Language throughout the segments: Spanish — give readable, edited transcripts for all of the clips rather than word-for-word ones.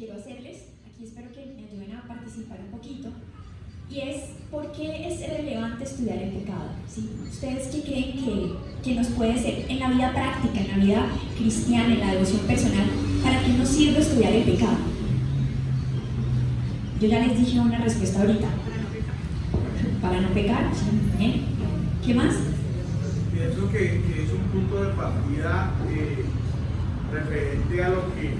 quiero hacerles, aquí espero que me ayuden a participar un poquito, y es ¿por qué es relevante estudiar el pecado? ¿Sí? ¿Ustedes qué creen que nos puede ser en la vida práctica, en la vida cristiana, en la devoción personal, para qué nos sirve estudiar el pecado? Yo ya les dije una respuesta ahorita. Para no pecar, ¿sí? ¿Qué más? Pienso que es un punto de partida referente a lo que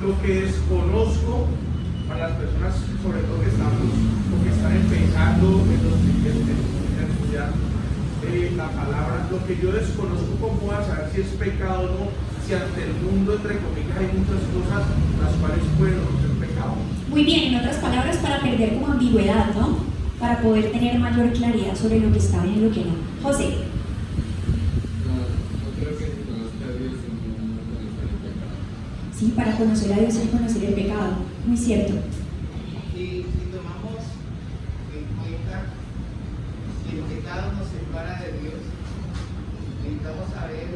lo que desconozco para las personas, sobre todo que están empezando en estudiar la palabra, lo que yo desconozco, cómo voy a saber si es pecado o no, si ante el mundo, entre comillas, hay muchas cosas las cuales pueden ser pecado. Muy bien, en otras palabras, para perder como ambigüedad, ¿no? Para poder tener mayor claridad sobre lo que está bien y lo que no. José. Sí, para conocer a Dios y conocer el pecado, muy cierto. Y si tomamos en cuenta que el pecado nos separa de Dios, necesitamos saber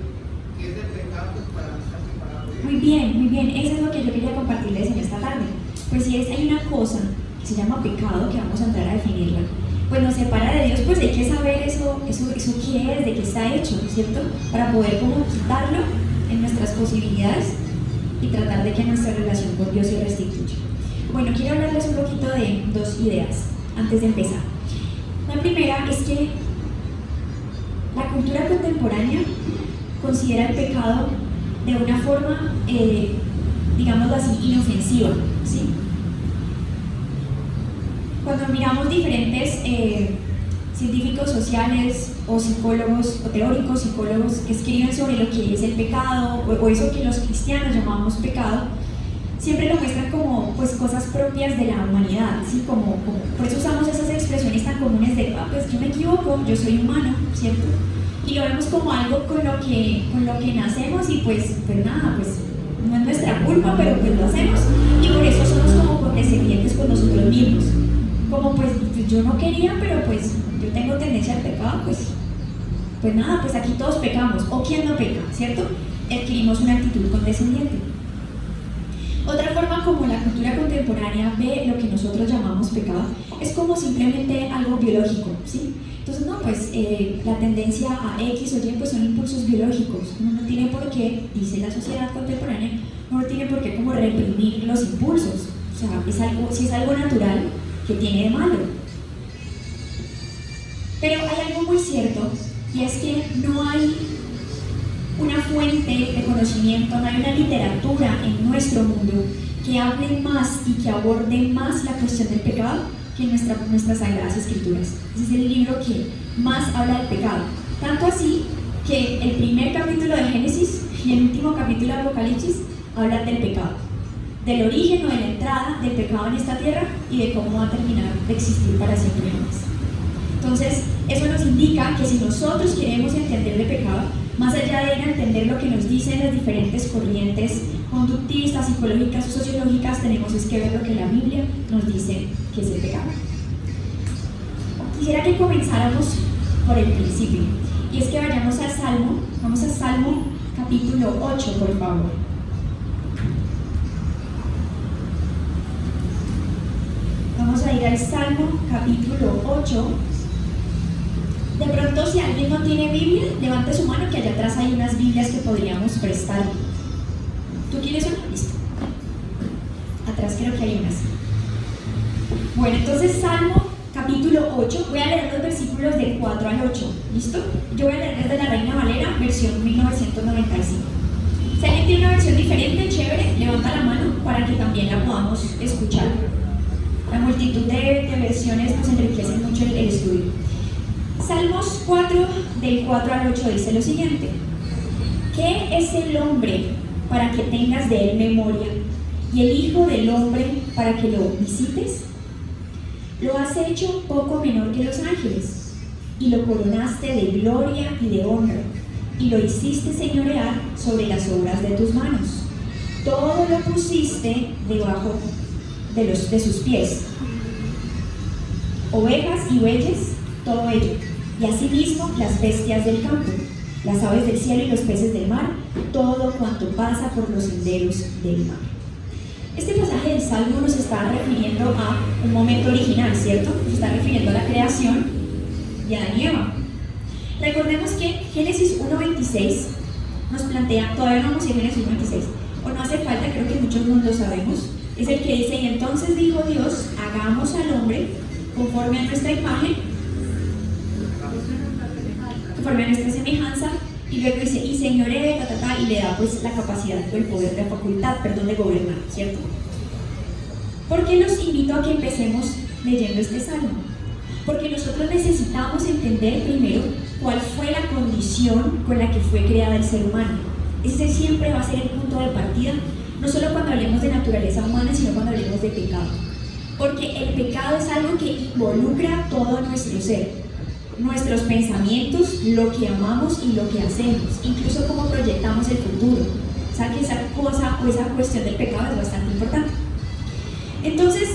qué es el pecado para no estar separados de Dios. Muy bien, eso es lo que yo quería compartirles en esta tarde. Pues si hay una cosa que se llama pecado, que vamos a entrar a definirla, pues nos separa de Dios, pues hay que saber eso qué es, de qué está hecho, ¿cierto? Para poder como quitarlo en nuestras posibilidades y tratar de que nuestra relación con Dios se restituya. Bueno, quiero hablarles un poquito de dos ideas antes de empezar. La primera es que la cultura contemporánea considera el pecado de una forma, digámoslo así, inofensiva, ¿sí? Cuando miramos diferentes científicos sociales o psicólogos o teóricos psicólogos que escriben sobre lo que es el pecado o eso que los cristianos llamamos pecado, siempre lo muestran como pues cosas propias de la humanidad, ¿sí? Como por eso usamos esas expresiones tan comunes de pues yo me equivoco, yo soy humano, ¿cierto? Y lo vemos como algo con lo que nacemos y pues nada, pues no es nuestra culpa, pero pues lo hacemos y por eso somos como condescendientes con nosotros mismos, como pues yo no quería, pero pues yo tengo tendencia al pecado, pues nada, pues aquí todos pecamos, o quién no peca, ¿cierto? Adquirimos una actitud condescendiente. Otra forma como la cultura contemporánea ve lo que nosotros llamamos pecado es como simplemente algo biológico, ¿sí? Entonces no, pues la tendencia a X o Y pues son impulsos biológicos, uno no tiene por qué, dice la sociedad contemporánea, uno no tiene por qué como reprimir los impulsos, o sea, si es algo natural, ¿qué tiene de malo? Pero hay algo muy cierto, y es que no hay una fuente de conocimiento, no hay una literatura en nuestro mundo que hable más y que aborde más la cuestión del pecado que nuestras Sagradas Escrituras. Ese es el libro que más habla del pecado. Tanto así que el primer capítulo de Génesis y el último capítulo de Apocalipsis hablan del pecado, del origen o de la entrada del pecado en esta tierra y de cómo va a terminar de existir para siempre jamás. Entonces, eso nos indica que si nosotros queremos entender el pecado, más allá de entender lo que nos dicen las diferentes corrientes conductistas, psicológicas o sociológicas, tenemos que ver lo que la Biblia nos dice que es el pecado. Quisiera que comenzáramos por el principio, y es que vayamos al Salmo, vamos al Salmo capítulo 8, por favor. Vamos a ir al Salmo capítulo 8. De pronto, si alguien no tiene Biblia, levante su mano, que allá atrás hay unas Biblias que podríamos prestar. ¿Tú quieres una? Listo. Atrás creo que hay unas. Bueno, entonces Salmo capítulo 8, voy a leer los versículos del 4 al 8. ¿Listo? Yo voy a leer desde la Reina Valera, versión 1995. Si alguien tiene una versión diferente, chévere, levanta la mano para que también la podamos escuchar. La multitud de versiones nos enriquecen mucho el estudio. Salmos 4, del 4 al 8 dice lo siguiente: ¿qué es el hombre para que tengas de él memoria, y el hijo del hombre para que lo visites? Lo has hecho poco menor que los ángeles, y lo coronaste de gloria y de honra, y lo hiciste señorear sobre las obras de tus manos. Todo lo pusiste debajo de sus pies, ovejas y bueyes, todo ello, y asimismo las bestias del campo, las aves del cielo y los peces del mar, todo cuanto pasa por los senderos del mar. Este pasaje del Salmo nos está refiriendo a un momento original, ¿cierto? Nos está refiriendo a la creación y a Adán y Eva. Recordemos que Génesis 1:26 nos plantea, todavía no vamos a ir a Génesis 1:26, o no hace falta, creo que muchos no lo sabemos, es el que dice: y entonces dijo Dios, hagamos al hombre conforme a nuestra imagen, conforme a nuestra semejanza, y luego dice, y señoree, y le da pues la capacidad o el poder, la facultad, de gobernar, ¿cierto? ¿Por qué los invito a que empecemos leyendo este salmo? Porque nosotros necesitamos entender primero cuál fue la condición con la que fue creada el ser humano. Ese siempre va a ser el punto de partida, no solo cuando hablemos de naturaleza humana, sino cuando hablemos de pecado. Porque el pecado es algo que involucra todo nuestro ser. Nuestros pensamientos, lo que amamos y lo que hacemos, incluso cómo proyectamos el futuro. O sea que esa cosa o esa cuestión del pecado es bastante importante. Entonces,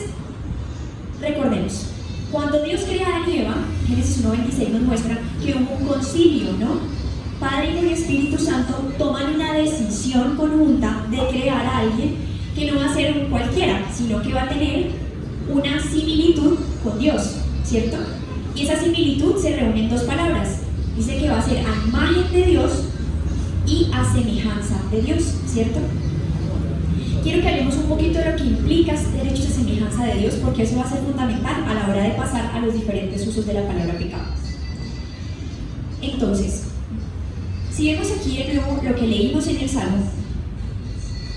recordemos, cuando Dios crea a Adán y Eva, Génesis 1:26 nos muestra que hubo un concilio, ¿no? Padre, Hijo y Espíritu Santo toman una decisión conjunta de crear a alguien que no va a ser cualquiera, sino que va a tener una similitud con Dios, ¿cierto? Y esa similitud se reúne en dos palabras. Dice que va a ser a imagen de Dios y a semejanza de Dios, ¿cierto? Quiero que hablemos un poquito de lo que implica ser hechos a semejanza de Dios, porque eso va a ser fundamental a la hora de pasar a los diferentes usos de la palabra pecado. Entonces, si vemos aquí de nuevo lo que leímos en el Salmo,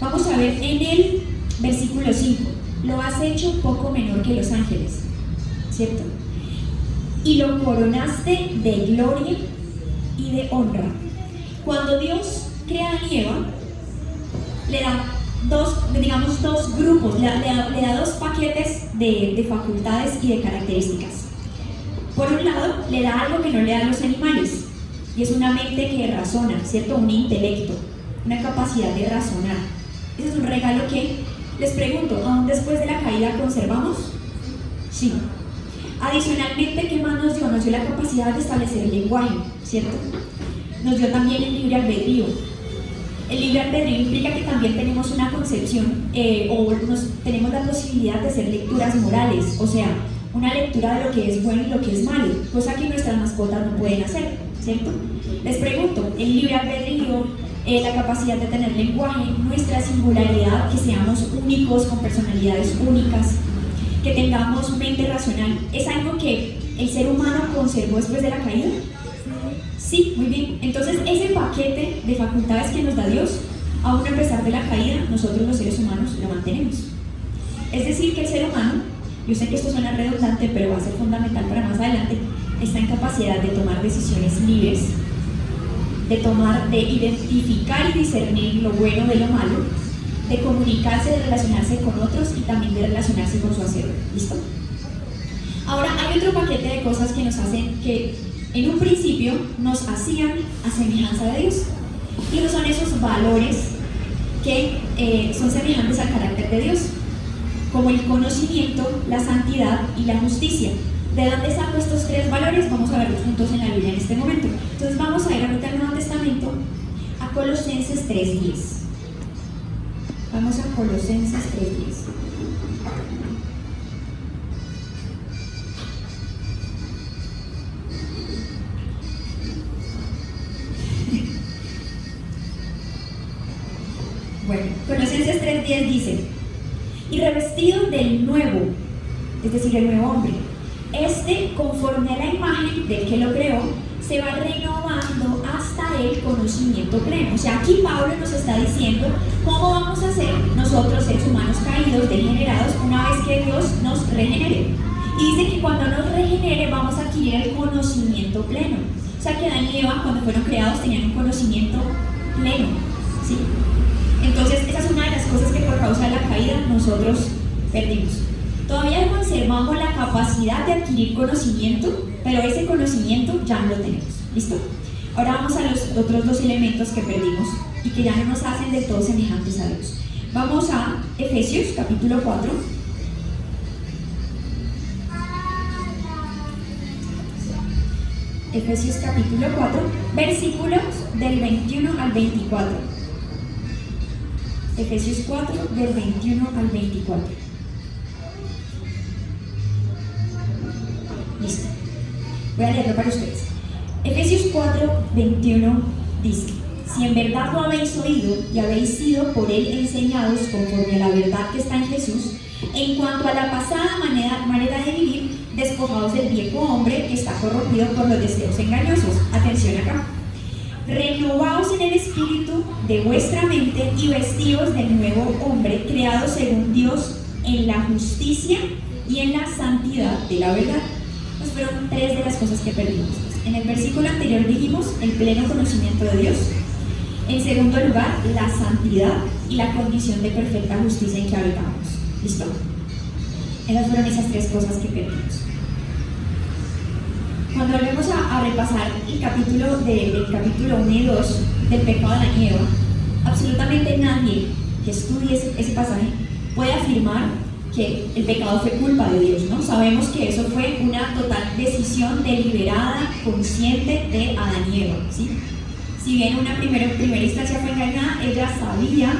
vamos a ver en el versículo 5, lo has hecho poco menor que los ángeles, ¿cierto? Y lo coronaste de gloria y de honra. Cuando Dios crea a Eva, le da dos grupos, le da dos paquetes de facultades y de características. Por un lado, le da algo que no le dan los animales, y es una mente que razona, ¿cierto? Un intelecto, una capacidad de razonar. Ese es un regalo que, les pregunto, ¿aún después de la caída conservamos? Sí. Adicionalmente, ¿qué más nos dio? Nos dio la capacidad de establecer el lenguaje, ¿cierto? Nos dio también el libre albedrío. El libre albedrío implica que también tenemos una concepción tenemos la posibilidad de hacer lecturas morales, o sea, una lectura de lo que es bueno y lo que es malo, cosa que nuestras mascotas no pueden hacer, ¿cierto? Les pregunto, el libre albedrío, la capacidad de tener lenguaje, nuestra singularidad, que seamos únicos, con personalidades únicas, que tengamos mente racional, ¿es algo que el ser humano conservó después de la caída? Sí, muy bien. Entonces, ese paquete de facultades que nos da Dios, aún a pesar de la caída, nosotros los seres humanos lo mantenemos. Es decir, que el ser humano, yo sé que esto suena redundante, pero va a ser fundamental para más adelante, está en capacidad de tomar decisiones libres, de identificar y discernir lo bueno de lo malo, de comunicarse, de relacionarse con otros y también de relacionarse con su hacer. ¿Listo? Ahora, hay otro paquete de cosas que nos hacen que en un principio nos hacían a semejanza de Dios, y son esos valores que son semejantes al carácter de Dios, como el conocimiento, la santidad y la justicia. ¿De dónde saco estos tres valores? Vamos a verlos juntos en la Biblia en este momento. Entonces vamos a ir ahorita al Nuevo Testamento, a Colosenses 3:10. Vamos a Colosenses 3:10. Bueno, Colosenses 3:10 dice: y revestido del nuevo, es decir, el nuevo hombre, conforme a la imagen del que lo creó, se va renovando hasta el conocimiento pleno. O sea, aquí Pablo nos está diciendo cómo vamos a ser nosotros, seres humanos caídos, degenerados, una vez que Dios nos regenere. Y dice que cuando nos regenere vamos a adquirir el conocimiento pleno. O sea, que Adán y Eva, cuando fueron creados, tenían un conocimiento pleno, ¿sí? Entonces, esa es una de las cosas que por causa de la caída nosotros perdimos. Todavía conservamos la capacidad de adquirir conocimiento, pero ese conocimiento ya no lo tenemos. ¿Listo? Ahora vamos a los otros dos elementos que perdimos y que ya no nos hacen del todo semejantes a Dios. Vamos a Efesios capítulo 4. Efesios capítulo 4, versículos del 21 al 24. Efesios 4, del 21 al 24. Listo. Voy a leerlo para ustedes. Efesios 4, 21 dice: si en verdad lo habéis oído y habéis sido por él enseñados conforme a la verdad que está en Jesús, en cuanto a la pasada manera de vivir, despojados del viejo hombre que está corrompido por los deseos engañosos. Atención acá. Renovaos en el espíritu de vuestra mente y vestidos del nuevo hombre, creado según Dios en la justicia y en la santidad de la verdad. Pues fueron tres de las cosas que perdimos. En el versículo anterior dijimos el pleno conocimiento de Dios. En segundo lugar, la santidad y la condición de perfecta justicia en que habitamos. ¿Listo? Esas fueron esas tres cosas que perdimos. Cuando volvemos a repasar el capítulo 1 y 2 del pecado de Adán y Eva, absolutamente nadie que estudie ese pasaje puede afirmar que el pecado fue culpa de Dios, ¿no? Sabemos que eso fue una total decisión deliberada, consciente de Adán y Eva, ¿sí? Si bien en primera instancia fue engañada, ella sabía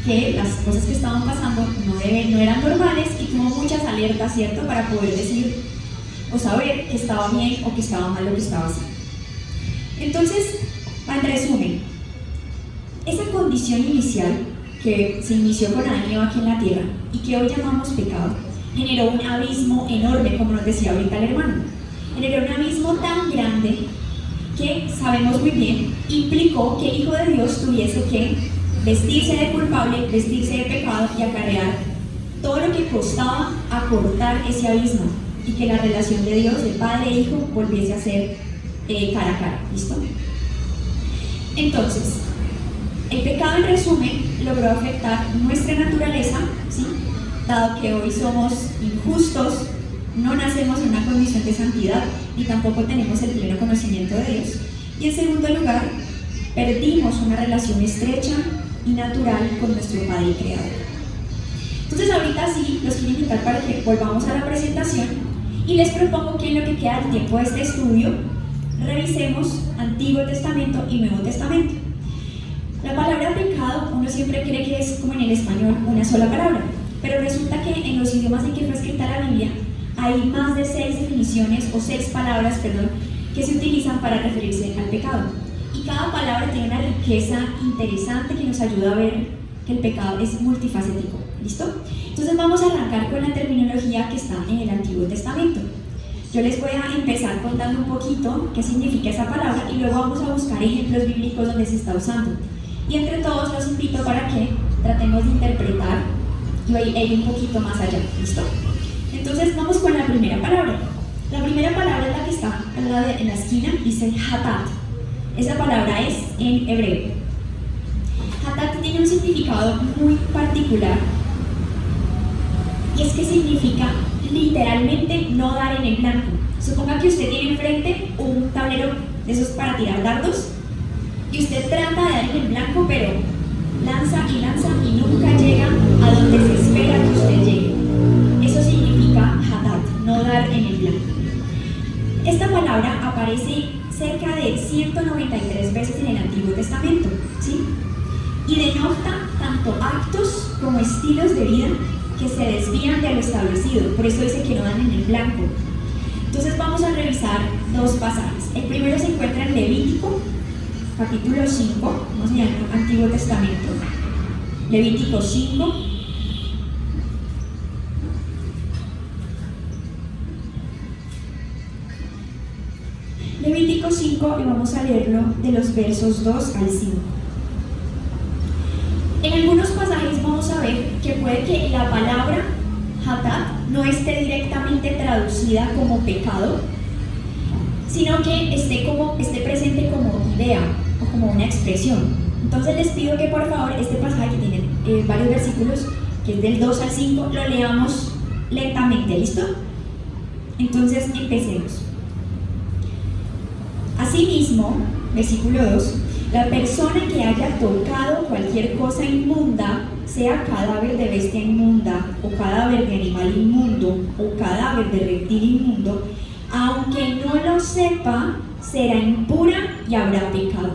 que las cosas que estaban pasando no eran normales y tuvo muchas alertas, ¿cierto?, para poder decir o saber que estaba bien o que estaba mal lo que estaba haciendo. Entonces, en resumen, esa condición inicial que se inició con Adán y Eva aquí en la tierra y que hoy llamamos pecado, generó un abismo enorme, como nos decía ahorita el hermano. Generó un abismo tan grande que, sabemos muy bien, implicó que el Hijo de Dios tuviese que vestirse de culpable, vestirse de pecado y acarrear todo lo que costaba acortar ese abismo y que la relación de Dios, de Padre e Hijo, volviese a ser cara a cara. ¿Listo? Entonces, el pecado, en resumen, logró afectar nuestra naturaleza, ¿sí? Dado que hoy somos injustos, no nacemos en una condición de santidad ni tampoco tenemos el pleno conocimiento de Dios. Y en segundo lugar, perdimos una relación estrecha y natural con nuestro Padre Creador. Entonces ahorita sí los quiero invitar para que volvamos a la presentación y les propongo que en lo que queda del tiempo de este estudio revisemos Antiguo Testamento y Nuevo Testamento. La palabra pecado, uno siempre cree que es como en el español una sola palabra, pero resulta que en los idiomas en que fue escrita la Biblia hay más de 6 definiciones o 6 palabras, que se utilizan para referirse al pecado. Y cada palabra tiene una riqueza interesante que nos ayuda a ver que el pecado es multifacético. ¿Listo? Entonces vamos a arrancar con la terminología que está en el Antiguo Testamento. Yo les voy a empezar contando un poquito qué significa esa palabra y luego vamos a buscar ejemplos bíblicos donde se está usando. Y entre todos los invito para que tratemos de interpretar y ir un poquito más allá. ¿Listo? Entonces vamos con la primera palabra. La primera palabra es la que está en la esquina, dice hatat. Esa palabra es en hebreo. Hatat tiene un significado muy particular y es que significa literalmente no dar en el blanco. Suponga que usted tiene enfrente un tablero de esos para tirar dardos y usted trata de dar en el blanco, pero lanza y nunca llega a donde se espera que usted llegue. Eso significa hatat, no dar en el blanco. Esta palabra aparece cerca de 193 veces en el Antiguo Testamento, ¿sí? Y denota tanto actos como estilos de vida que se desvían de lo establecido. Por eso dice que no dan en el blanco. Entonces vamos a revisar 2 pasajes. El primero se encuentra en Levítico, capítulo 5, vamos a mirar el Antiguo Testamento. Levítico 5. Levítico 5 y vamos a leerlo de los versos 2 al 5. En algunos pasajes vamos a ver que puede que la palabra hatat no esté directamente traducida como pecado, sino que esté presente como idea o como una expresión. Entonces les pido que por favor este pasaje que tiene varios versículos, que es del 2 al 5, lo leamos lentamente. ¿Listo? Entonces empecemos. Asimismo, versículo 2, la persona que haya tocado cualquier cosa inmunda, sea cadáver de bestia inmunda, o cadáver de animal inmundo, o cadáver de reptil inmundo, aunque no lo sepa, será impura y habrá pecado.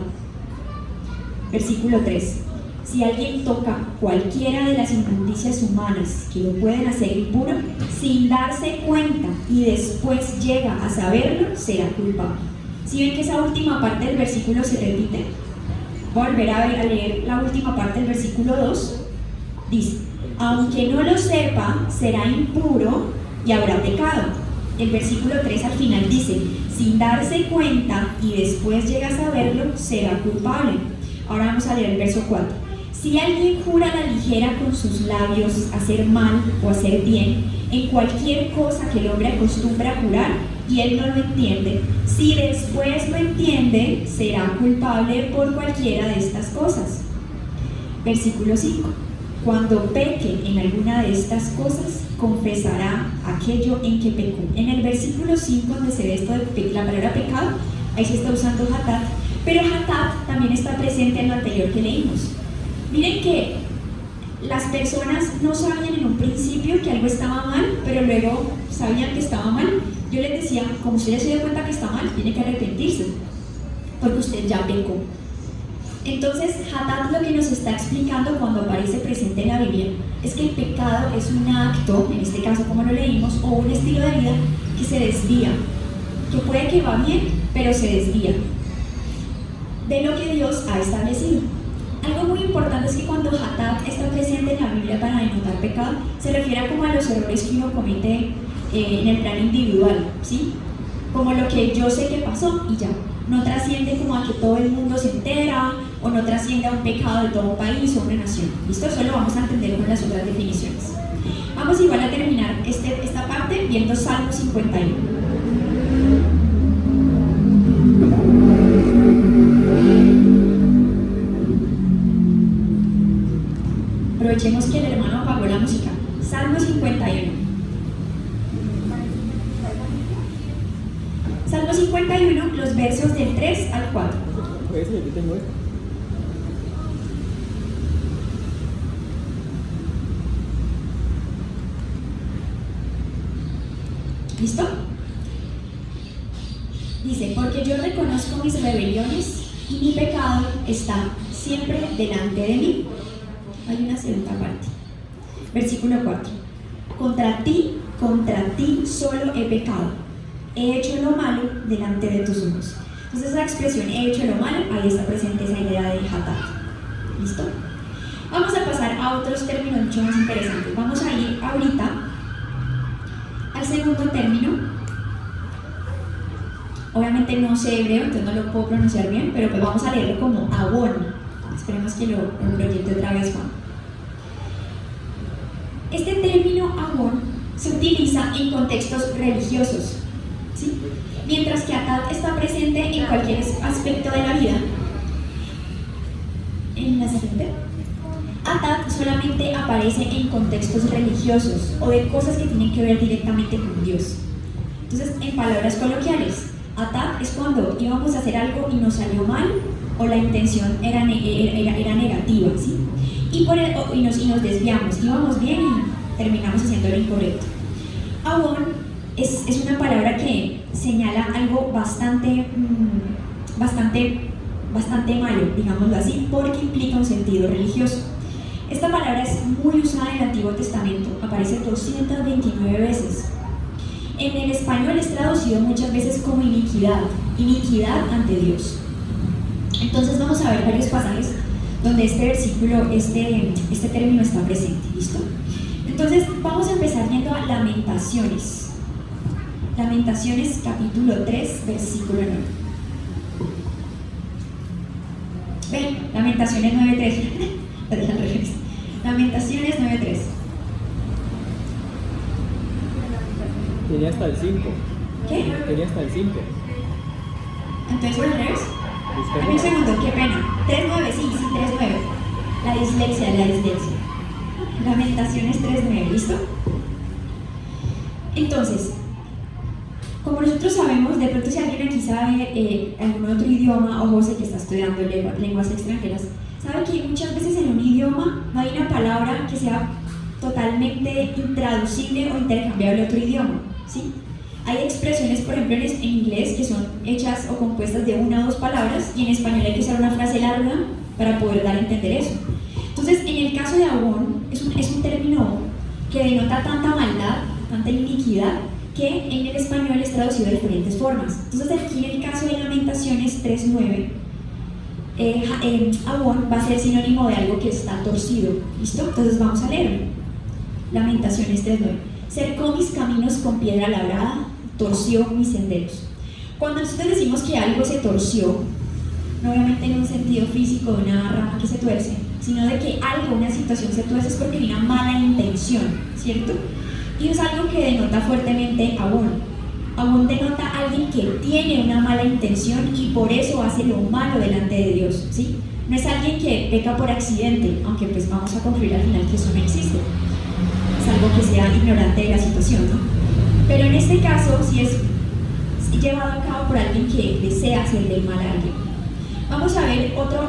Versículo 3. Si alguien toca cualquiera de las inmundicias humanas que lo pueden hacer impuro, sin darse cuenta y después llega a saberlo, será culpable. ¿Sí ven que esa última parte del versículo se repite? Voy a volver a leer la última parte del versículo 2. Dice, aunque no lo sepa, será impuro y habrá pecado. El versículo 3 al final dice, sin darse cuenta y después llega a saberlo, será culpable. Ahora vamos a leer el verso 4. Si alguien jura a la ligera con sus labios hacer mal o hacer bien, en cualquier cosa que el hombre acostumbra a jurar, y él no lo entiende, si después lo entiende, será culpable por cualquiera de estas cosas. Versículo 5. Cuando peque en alguna de estas cosas, confesará aquello en que pecó. En el versículo 5, donde se ve esto de la palabra pecado, ahí se está usando hatat, pero hatat también está presente en lo anterior que leímos. Miren que las personas no sabían en un principio que algo estaba mal, pero luego sabían que estaba mal. Yo les decía, como usted ya se dio cuenta que está mal, tiene que arrepentirse, porque usted ya pecó. Entonces, hatat lo que nos está explicando cuando aparece presente en la Biblia es que el pecado es un acto, en este caso como lo leímos, o un estilo de vida que se desvía, que puede que va bien, pero se desvía de lo que Dios ha establecido. Algo muy importante es que cuando hatat está presente en la Biblia para denotar pecado, se refiere como a los errores que uno comete en el plano individual, ¿sí? Como lo que yo sé que pasó y ya. No trasciende como a que todo el mundo se entera, o no trasciende a un pecado de todo un país o una nación. ¿Listo? Eso lo vamos a entender con las otras definiciones. Vamos igual a terminar esta parte viendo Salmo 51. Aprovechemos que el hermano apagó la música. Salmo 51. Salmo 51, los versos del 3 al 4. ¿Listo? Dice, porque yo reconozco mis rebeliones y mi pecado está siempre delante de mí. Hay una segunda parte. Versículo 4. Contra ti solo he pecado. He hecho lo malo delante de tus ojos. Entonces esa expresión, he hecho lo malo, ahí está presente esa idea de hatat. ¿Listo? Vamos a pasar a otros términos mucho más interesantes. Vamos a ir ahorita al segundo término. Obviamente no sé hebreo, entonces no lo puedo pronunciar bien, pero pues vamos a leerlo como avon. Esperemos que lo proyecte otra vez, Juan. Este término avon se utiliza en contextos religiosos, ¿sí? Mientras que hatat está presente en cualquier aspecto de la vida. En la siguiente, hatat solamente aparece en contextos religiosos o de cosas que tienen que ver directamente con Dios. Entonces, en palabras coloquiales, hatat es cuando íbamos a hacer algo y nos salió mal o la intención era negativa, ¿sí? Y nos desviamos, íbamos bien y terminamos haciendo lo incorrecto. Avon es una palabra que señala algo bastante malo, digámoslo así, porque implica un sentido religioso. Esta palabra es muy usada en el Antiguo Testamento, aparece 229 veces. En el español es traducido muchas veces como iniquidad ante Dios. Entonces vamos a ver varios pasajes donde este versículo, este término está presente, ¿listo? Entonces vamos a empezar viendo a Lamentaciones. Lamentaciones capítulo 3, versículo 9. Ven, Lamentaciones 9.3. Lo dije al revés. Lamentaciones 9.3. Tenía hasta el 5. ¿Qué? Tenía hasta el 5. Entonces al revés. Dame un segundo, qué pena. 3.9, sí, 3.9. La dislexia. Lamentaciones 3.9, ¿listo? Entonces, como nosotros sabemos, de pronto si alguien aquí sabe algún otro idioma, o José que está estudiando lenguas extranjeras, sabe que muchas veces en un idioma no hay una palabra que sea totalmente intraducible o intercambiable a otro idioma, ¿sí? Hay expresiones, por ejemplo, en inglés que son hechas o compuestas de una o dos palabras, y en español hay que usar una frase larga para poder dar a entender eso. Entonces, en el caso de Abón, es un término que denota tanta maldad, tanta iniquidad, que en el español es traducido de diferentes formas. Entonces, aquí en el caso de Lamentaciones 3:9, Abón va a ser sinónimo de algo que está torcido. ¿Listo? Entonces vamos a leerlo. Lamentaciones 3:9. Cercó mis caminos con piedra labrada, torció mis senderos. Cuando nosotros decimos que algo se torció, no obviamente en un sentido físico de una rama que se tuerce, sino de que algo, una situación se tuerce, es porque hay una mala intención, ¿cierto? Y es algo que denota fuertemente Abón. Abón denota a alguien que tiene una mala intención y por eso hace lo malo delante de Dios, ¿sí? No es alguien que peca por accidente, aunque pues vamos a concluir al final que eso no existe. Es algo que sea ignorante de la situación, ¿no? Pero en este caso sí es llevado a cabo por alguien que desea hacerle mal a alguien. Vamos a ver otro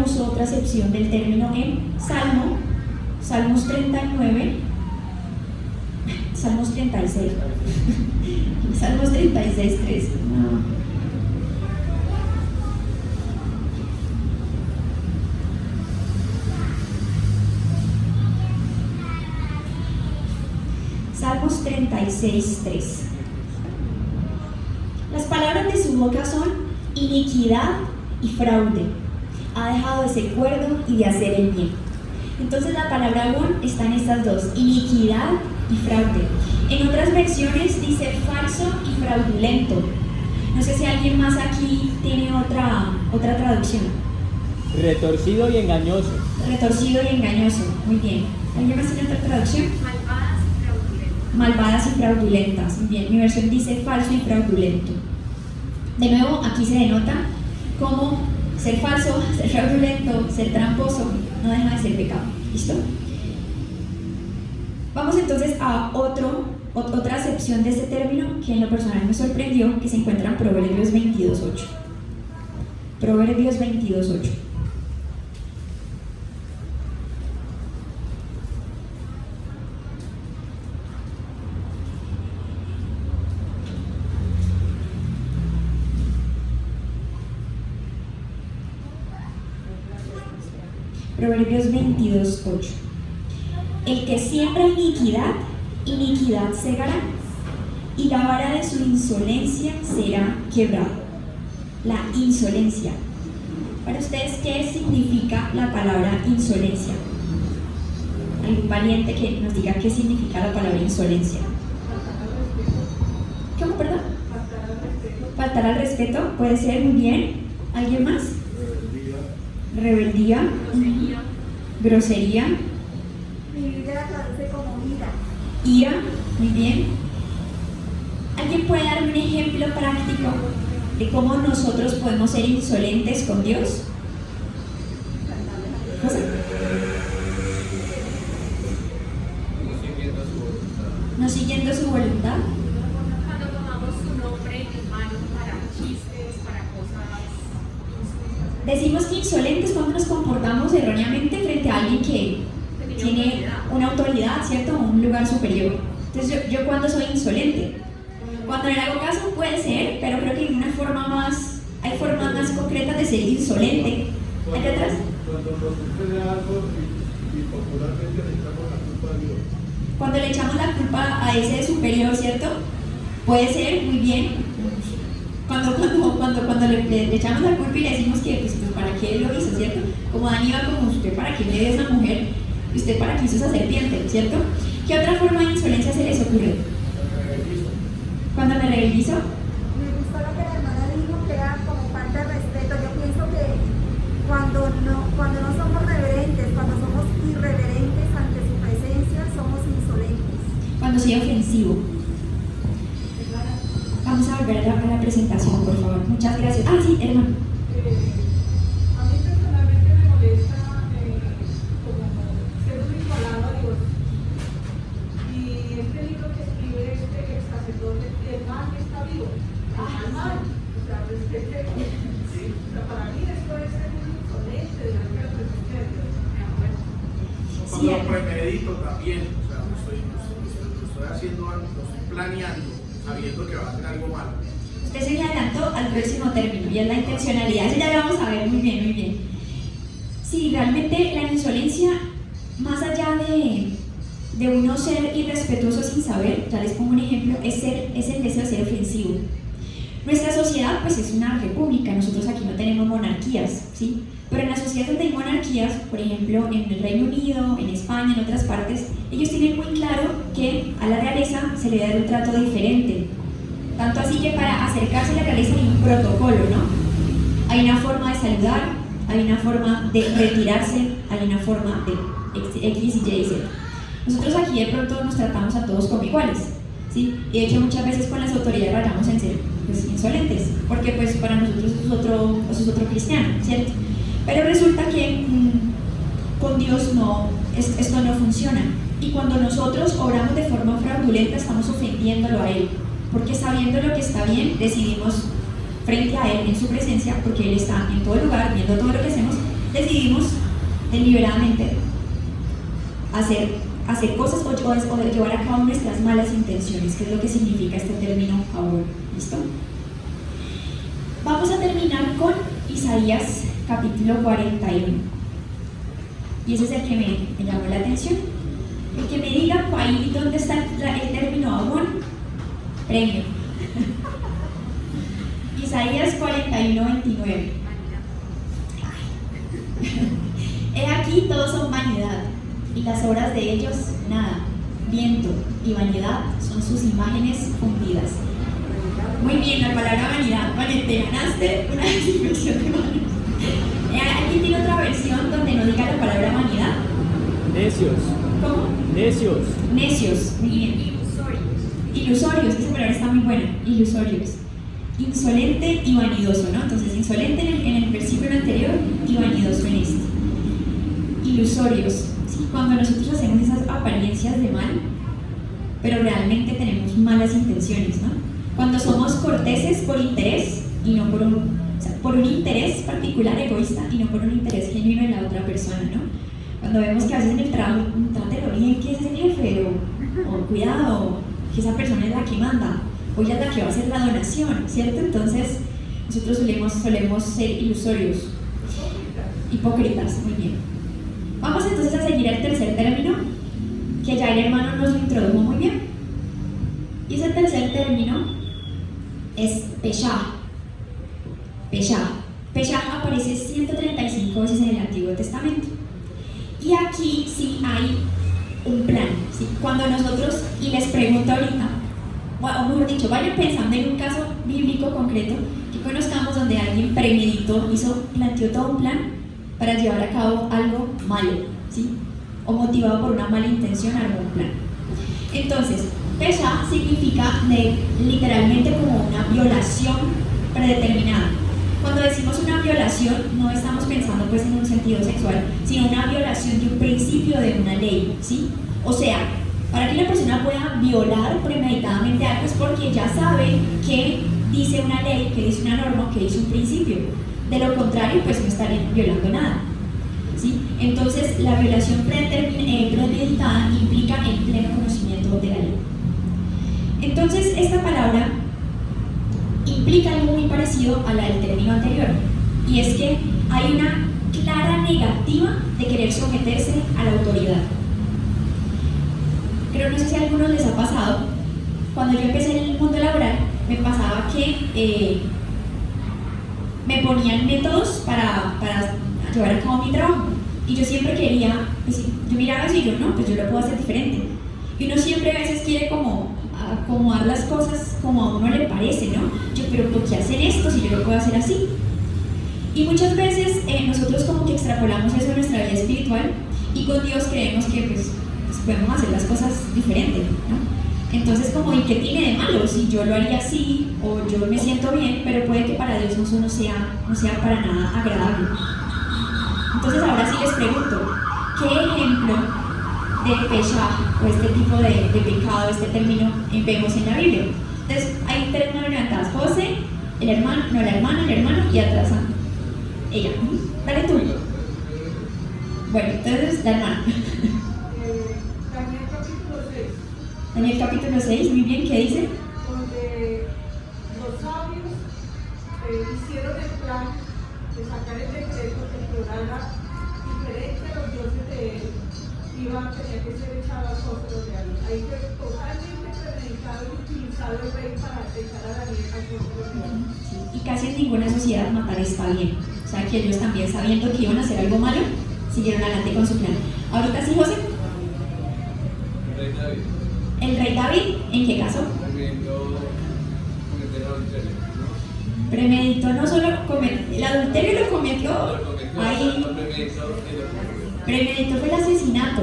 uso, otra acepción del término en Salmos 39, Salmos 36, Salmos 36, 3. Salmos 36, 3. Las palabras de su boca son iniquidad y fraude. Ha dejado de ser cuerdo y de hacer el bien. Entonces la palabra Abón está en estas dos, iniquidad y fraude. En otras versiones dice falso y fraudulento. No sé si alguien más aquí tiene otra traducción. Retorcido y engañoso. Retorcido y engañoso, muy bien. ¿Alguien más tiene otra traducción? Malvadas y fraudulentas. Malvadas y fraudulentas, muy bien. Mi versión dice falso y fraudulento. De nuevo, aquí se denota como ser falso, ser fraudulento, ser tramposo, no deja de ser pecado. ¿Listo? Vamos entonces a otra acepción de este término que en lo personal me sorprendió, que se encuentra en Proverbios 22:8. Proverbios 22:8. Proverbios 22:8. El que siembra iniquidad, iniquidad segará, y la vara de su insolencia será quebrada. La insolencia. Para ustedes, ¿qué significa la palabra insolencia? ¿Algún valiente que nos diga qué significa la palabra insolencia? ¿Cómo, perdón? Faltar al respeto, puede ser, muy bien. ¿Alguien más? Rebeldía. Grosería. Mi Biblia la traduce como ira. Ira, muy bien. ¿Alguien puede darme un ejemplo práctico de cómo nosotros podemos ser insolentes con Dios? ¿José? No siguiendo su voluntad. Cuando tomamos su nombre en vano para chistes, para cosas insultas. Decimos que insolentes cuando nos comportamos erróneamente frente a alguien que tiene una autoridad, ¿cierto? Un lugar superior. Entonces yo cuando soy insolente, cuando no le hago caso puede ser, pero creo que hay hay formas más concretas de ser insolente. ¿Aquí atrás? Cuando nos sucede algo y popularmente le echamos la culpa a Dios. Cuando le echamos la culpa a ese superior, ¿cierto? Puede ser, muy bien. Cuando le echamos la culpa y le decimos que pues para qué él lo hizo, ¿cierto? Como Dani va como usted, ¿para qué le dio esa mujer? Y usted para qué hizo esa serpiente, ¿cierto? ¿Qué otra forma de insolencia se les ocurre? Cuando me rebelizo. Me gustó lo que la hermana dijo, que era como falta de respeto. Yo pienso que cuando no somos reverentes, cuando somos irreverentes ante su presencia, somos insolentes. Cuando soy ofensivo. Vamos a volver a la presentación, por favor. Muchas gracias. Ah, sí, hermano. A mí personalmente me molesta como ser un igualado a Dios. Y este libro que escribe este ex sacerdote, el mal que está vivo, el mal, o sea, respete. ¿Sí? O sea, para mí esto es ser un insolente delante de la presencia de Dios. Sí, Lo premedito también, o sea, lo estoy haciendo algo, lo estoy planeando. sabiendo que va a hacer algo malo. Usted se me adelantó al próximo término y es la intencionalidad. Eso ya lo vamos a ver muy bien, muy bien. Sí, realmente la insolencia, más allá de uno ser irrespetuoso sin saber, ya les pongo un ejemplo, es el deseo de ser ofensivo. Nuestra sociedad pues es una república, nosotros aquí no tenemos monarquías, ¿sí? Pero en las sociedades donde hay monarquías, por ejemplo en el Reino Unido, en España, en otras partes, ellos tienen muy claro que a la realeza se le da un trato diferente. Tanto así que para acercarse a la realeza hay un protocolo, ¿no? Hay una forma de saludar, hay una forma de retirarse, hay una forma de X y Y y Z. Nosotros aquí de pronto nos tratamos a todos como iguales, ¿sí? Y de hecho muchas veces con las autoridades rayamos en ser pues, insolentes, porque pues para nosotros eso es otro cristiano, ¿cierto? Pero resulta que con Dios esto no funciona. Y cuando nosotros obramos de forma fraudulenta estamos ofendiéndolo a Él, porque sabiendo lo que está bien decidimos frente a Él en su presencia, porque Él está en todo lugar, viendo todo lo que hacemos, decidimos deliberadamente hacer cosas o llevar a cabo nuestras malas intenciones, que es lo que significa este término favor. ¿Listo? Vamos a terminar con Isaías capítulo 41. Y ese es el que me llamó la atención. El que me diga ahí dónde está el término abón, premio. Isaías 41, 29. He aquí todos son vanidad, y las obras de ellos nada. Viento y vanidad son sus imágenes fundidas. Muy bien, la palabra vanidad. Vale, te ganaste una desinfección de manos. ¿Alguien tiene otra versión donde no diga la palabra vanidad? Necios. ¿Cómo? Necios. Necios, muy bien. Ilusorios, esa palabra está muy buena. Ilusorios. Insolente y vanidoso, ¿no? Entonces, insolente en el versículo anterior y vanidoso en este. Ilusorios, ¿sí? Cuando nosotros hacemos esas apariencias de mal, pero realmente tenemos malas intenciones, ¿no? Cuando somos corteses por interés y no por un interés particular egoísta y no por un interés genuino en la otra persona, ¿no? Cuando vemos que a veces en el trabajo, trátelo bien, que es el jefe, o cuidado, que esa persona es la que manda, o ella es la que va a hacer la donación, ¿cierto? Entonces, nosotros solemos ser ilusorios, hipócritas, muy bien. Vamos entonces a seguir el tercer término, que ya el hermano nos lo introdujo muy bien. Y ese tercer término es Peshah. Peshah aparece 135 veces en el Antiguo Testamento. Y aquí sí hay un plan, ¿sí? Cuando nosotros, y les pregunto ahorita, o mejor dicho, vayan pensando en un caso bíblico concreto que conozcamos donde alguien premeditó, planteó todo un plan para llevar a cabo algo malo, ¿sí? O motivado por una mala intención, algún plan. Entonces, Peshah significa literalmente como una violación predeterminada. Cuando decimos una violación, no estamos pensando pues en un sentido sexual, sino una violación de un principio de una ley, ¿sí? O sea, para que la persona pueda violar premeditadamente algo es porque ya sabe que dice una ley, que dice una norma, que dice un principio. De lo contrario, pues no estaría violando nada, ¿sí? Entonces, la violación premeditada implica el pleno conocimiento de la ley. Entonces, esta palabra implica algo muy parecido a la del término anterior, y es que hay una clara negativa de querer someterse a la autoridad. Pero no sé si a algunos les ha pasado, cuando yo empecé en el mundo laboral, me pasaba que me ponían métodos para llevar a cabo mi trabajo, y yo siempre quería, pues, yo miraba eso y yo no, pues yo lo puedo hacer diferente, y uno siempre a veces quiere como acomodar las cosas como a uno le parece, ¿no? Pero ¿por qué hacer esto si yo lo puedo hacer así? Y muchas veces nosotros como que extrapolamos eso en nuestra vida espiritual, y con Dios creemos que pues podemos hacer las cosas diferentes, ¿no? Entonces como, ¿y qué tiene de malo? Si yo lo haría así, o yo me siento bien, pero puede que para Dios eso no sea para nada agradable. Entonces ahora sí les pregunto, ¿qué ejemplo de Peshah, o este tipo de pecado, este término, vemos en la Biblia? Entonces hay tres manos levantadas: José, el hermano, no la hermana, el hermano, y atrás ella. Dale tú. Bueno, entonces la hermana. Daniel capítulo 6. Daniel capítulo 6, muy bien, ¿qué dice? Donde adorara diferente a los dioses de él, tenía que ser echado al fósforo de Daniel. Ahí fue totalmente premeditado y utilizado el rey para echar a Daniel al fósforo de Daniel. Sí, y casi en ninguna sociedad matar está bien. O sea que ellos también, sabiendo que iban a hacer algo malo, siguieron adelante con su plan. Ahorita sí, José. El rey David. ¿El rey David? ¿En qué caso? Premeditó no solo el adulterio lo cometió, ahí premeditó fue el asesinato.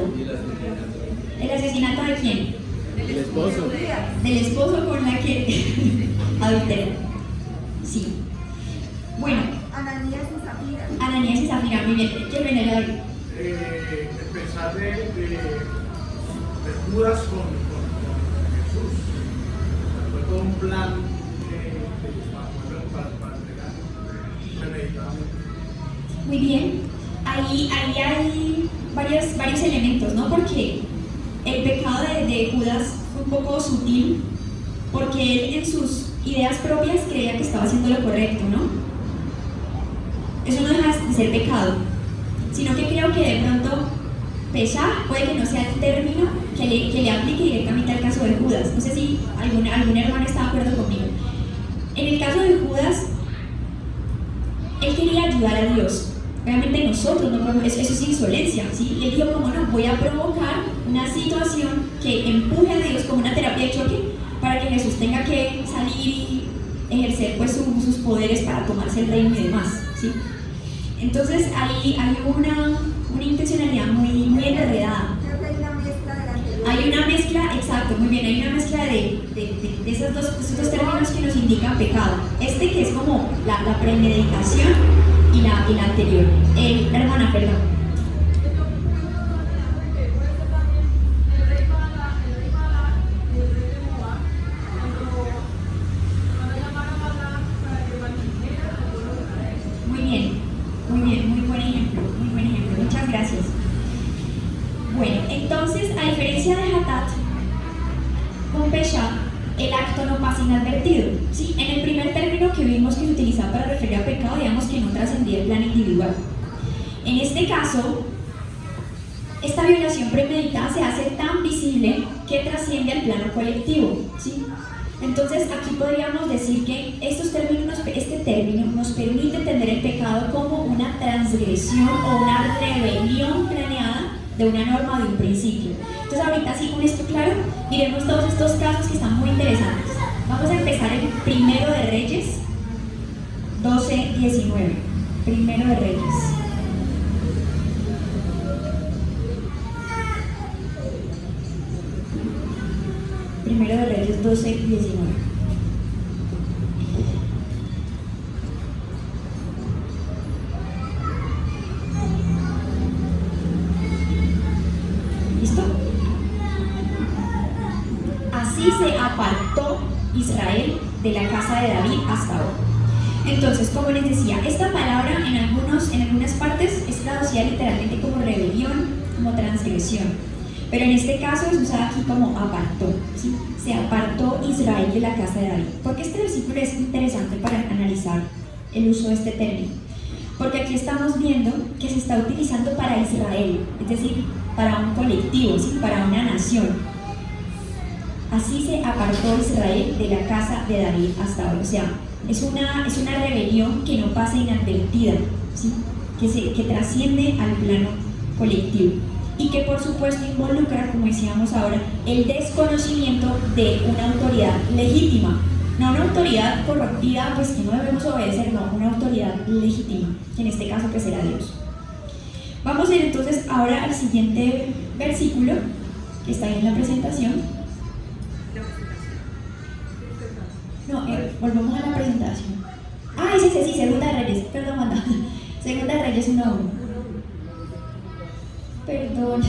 ¿El asesinato de quién? El esposo. Del esposo con la que adulteró. Sí. Bueno, Ananías y Zafira. Ananías y Zafira, muy bien. ¿Quién viene David? El pensar de Judas con Jesús. Fue todo un plan para entregar premeditadamente. Muy bien. Ahí hay varios elementos, ¿no? Porque el pecado de Judas fue un poco sutil, porque él en sus ideas propias creía que estaba haciendo lo correcto, ¿no? Eso no deja de ser pecado, sino que creo que de pronto pechar puede que no sea el término que le aplique directamente al caso de Judas. No sé si algún hermano está de acuerdo conmigo. En el caso de Judas, él quería ayudar a Dios. Obviamente nosotros no podemos, eso es insolencia, ¿sí? Y él dijo, como no, voy a provocar una situación que empuje a Dios como una terapia de choque para que Jesús tenga que salir y ejercer pues sus poderes para tomarse el reino y demás, ¿sí? Entonces ahí hay una intencionalidad muy enredada. Creo que hay una mezcla de la anterior. Hay una mezcla, exacto, muy bien, hay una mezcla de esos dos términos que nos indican pecado. Este que es como la premeditación y la anterior. Hermana, perdón. Muy buen ejemplo, muchas gracias. Bueno, entonces, a diferencia de Hatat, con Pesha, el acto no pasa inadvertido. ¿Sí? En el primer término que vimos que se utilizaba para referir a pecado, digamos que no trascendía el plan individual. En este caso, esta violación premeditada se hace tan visible que trasciende al plano colectivo. ¿Sí? Entonces, aquí podríamos decir que este término nos permite entender el pecado como una transgresión o una rebelión planeada de una norma o de un principio. Entonces, ahorita sí, con esto claro, miremos todos estos casos que están muy interesantes. Vamos a empezar en Primero de Reyes 12:19. Primero de Reyes. Primero de Reyes 12:19. ¿Listo? Así se apartó Israel de la casa de David hasta ahora. Entonces, como les decía, esta palabra en algunas partes es traducida literalmente como rebelión, como transgresión. Pero en este caso es usada aquí como apartó, ¿sí? Se apartó Israel de la casa de David. ¿Por qué este versículo es interesante para analizar el uso de este término? Porque aquí estamos viendo que se está utilizando para Israel, es decir, para un colectivo, ¿sí? Para una nación. Así se apartó Israel de la casa de David hasta hoy. O sea, es una rebelión que no pasa inadvertida, ¿sí? Que trasciende al plano colectivo. Y que por supuesto involucra, como decíamos ahora, el desconocimiento de una autoridad legítima, no una autoridad corrompida, pues que no debemos obedecer, no, una autoridad legítima, que en este caso pues era Dios. Vamos a ir entonces ahora al siguiente versículo, que está ahí en la presentación. No, volvamos a la presentación. Ah, sí, Segunda de Reyes, perdón, Wanda. Segunda de Reyes 1:1. Perdón,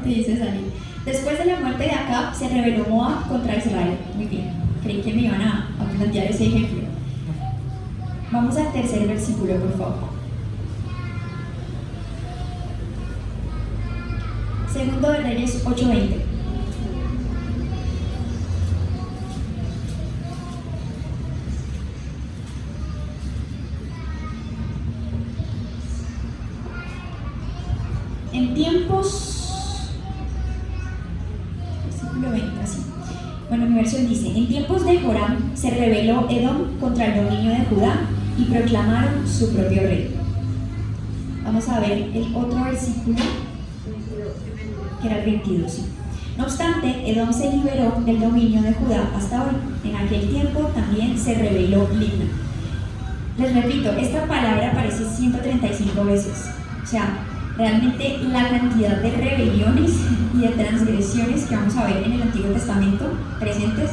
te dice salir. Después de la muerte de Acab, se rebeló Moab contra Israel. Muy bien, creí que me iban a plantear ese ejemplo. Vamos al tercer versículo, por favor. Segundo de Reyes 8:20. En tiempos... Versículo 20, así. Bueno, mi versión dice, en tiempos de Joram se rebeló Edom contra el dominio de Judá y proclamaron su propio rey. Vamos a ver el otro versículo, que era el 22. Sí. No obstante, Edom se liberó del dominio de Judá hasta hoy. En aquel tiempo también se rebeló Libna. Les repito, esta palabra aparece 135 veces. O sea, realmente la cantidad de rebeliones y de transgresiones que vamos a ver en el Antiguo Testamento presentes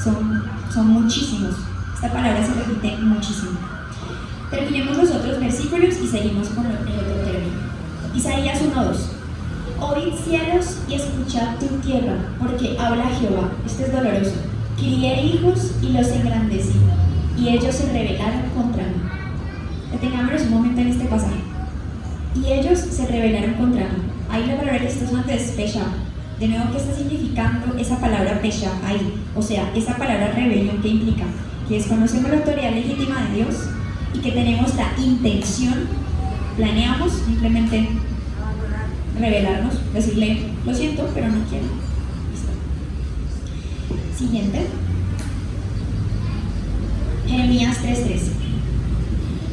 son muchísimos. Esta palabra se repite muchísimo. Terminemos los otros versículos y seguimos con el otro término. Isaías 1:2. Oíd cielos y escuchad tu tierra, porque habla Jehová. Esto es doloroso. Crié hijos y los engrandecí, y ellos se rebelaron contra mí. Detengámonos un momento en este pasaje. Y ellos se rebelaron contra mí. Ahí la palabra que está usando es pesha. De nuevo, ¿qué está significando esa palabra pesha ahí? O sea, esa palabra rebelión, ¿qué implica? Que desconocemos la autoridad legítima de Dios y que tenemos la intención, planeamos simplemente rebelarnos, decirle, lo siento, pero no quiero. Listo. Siguiente. Jeremías 3:13.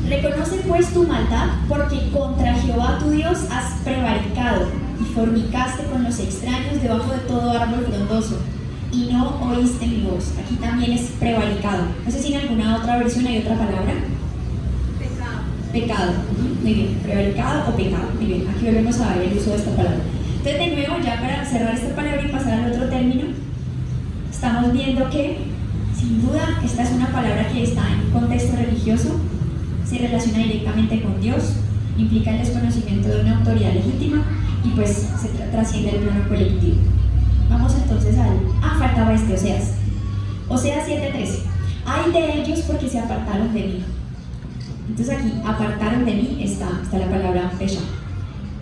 Reconoce pues tu maldad, porque contra Jehová tu Dios has prevaricado y fornicaste con los extraños debajo de todo árbol frondoso, y no oíste mi voz. Aquí también es prevaricado. No sé si en alguna otra versión hay otra palabra. Pecado. Muy bien, prevaricado o pecado. Muy bien, aquí volvemos a ver el uso de esta palabra. Entonces, de nuevo, ya para cerrar esta palabra y pasar al otro término, estamos viendo que, sin duda, esta es una palabra que está en un contexto religioso, se relaciona directamente con Dios, implica el desconocimiento de una autoridad legítima y pues se trasciende el plano colectivo. Vamos entonces faltaba Oseas. Oseas 7:13. Ay de ellos porque se apartaron de mí. Entonces aquí, apartaron de mí, está la palabra pesha.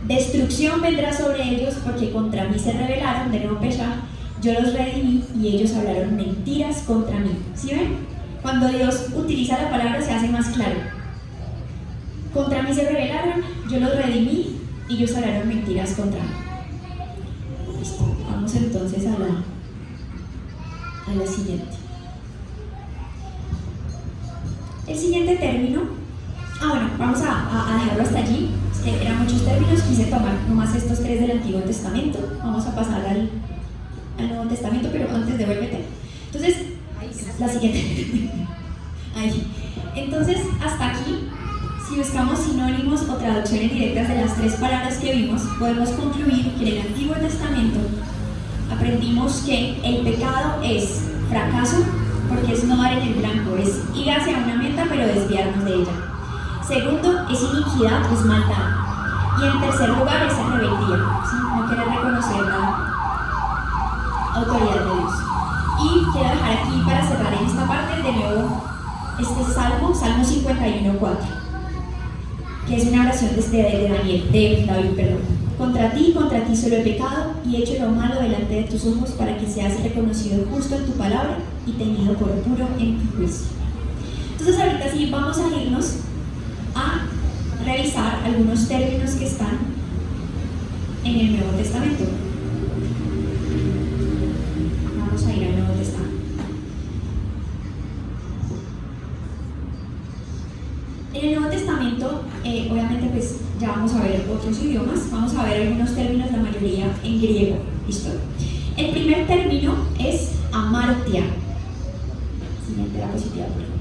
Destrucción vendrá sobre ellos porque contra mí se rebelaron, de nuevo pesha. Yo los redimí y ellos hablaron mentiras contra mí. ¿Sí ven? Cuando Dios utiliza la palabra se hace más claro. Contra mí se rebelaron, yo los redimí y ellos hablaron mentiras contra mí. Listo. Vamos entonces a la siguiente. El siguiente término, bueno, vamos a dejarlo hasta allí. Es que eran muchos términos, quise tomar nomás estos 3 del Antiguo Testamento. Vamos a pasar al Nuevo Testamento, pero antes devuélvete. Entonces, la siguiente. Ahí. Entonces, hasta aquí, si buscamos sinónimos o traducciones directas de las 3 palabras que vimos, podemos concluir que en el Antiguo Testamento aprendimos que el pecado es fracaso, porque es no dar en el blanco, es ir hacia una meta pero desviarnos de ella. Segundo, es iniquidad, es maldad. Y en tercer lugar, es rebeldía, ¿sí? No querer reconocer la autoridad de Dios. Y quiero dejar aquí para cerrar en esta parte de nuevo este Salmo 51:4, que es una oración de David, perdón. Contra ti solo he pecado y he hecho lo malo delante de tus ojos para que seas reconocido justo en tu palabra y tenido por puro en tu juicio. Entonces ahorita sí vamos a irnos a revisar algunos términos que están en el Nuevo Testamento. Vamos a ir al Nuevo Testamento. En el Nuevo Testamento, obviamente pues ya vamos a ver otros idiomas, vamos a ver algunos términos, la mayoría en griego. ¿Listo? El primer término es amartia. Siguiente diapositiva, por favor.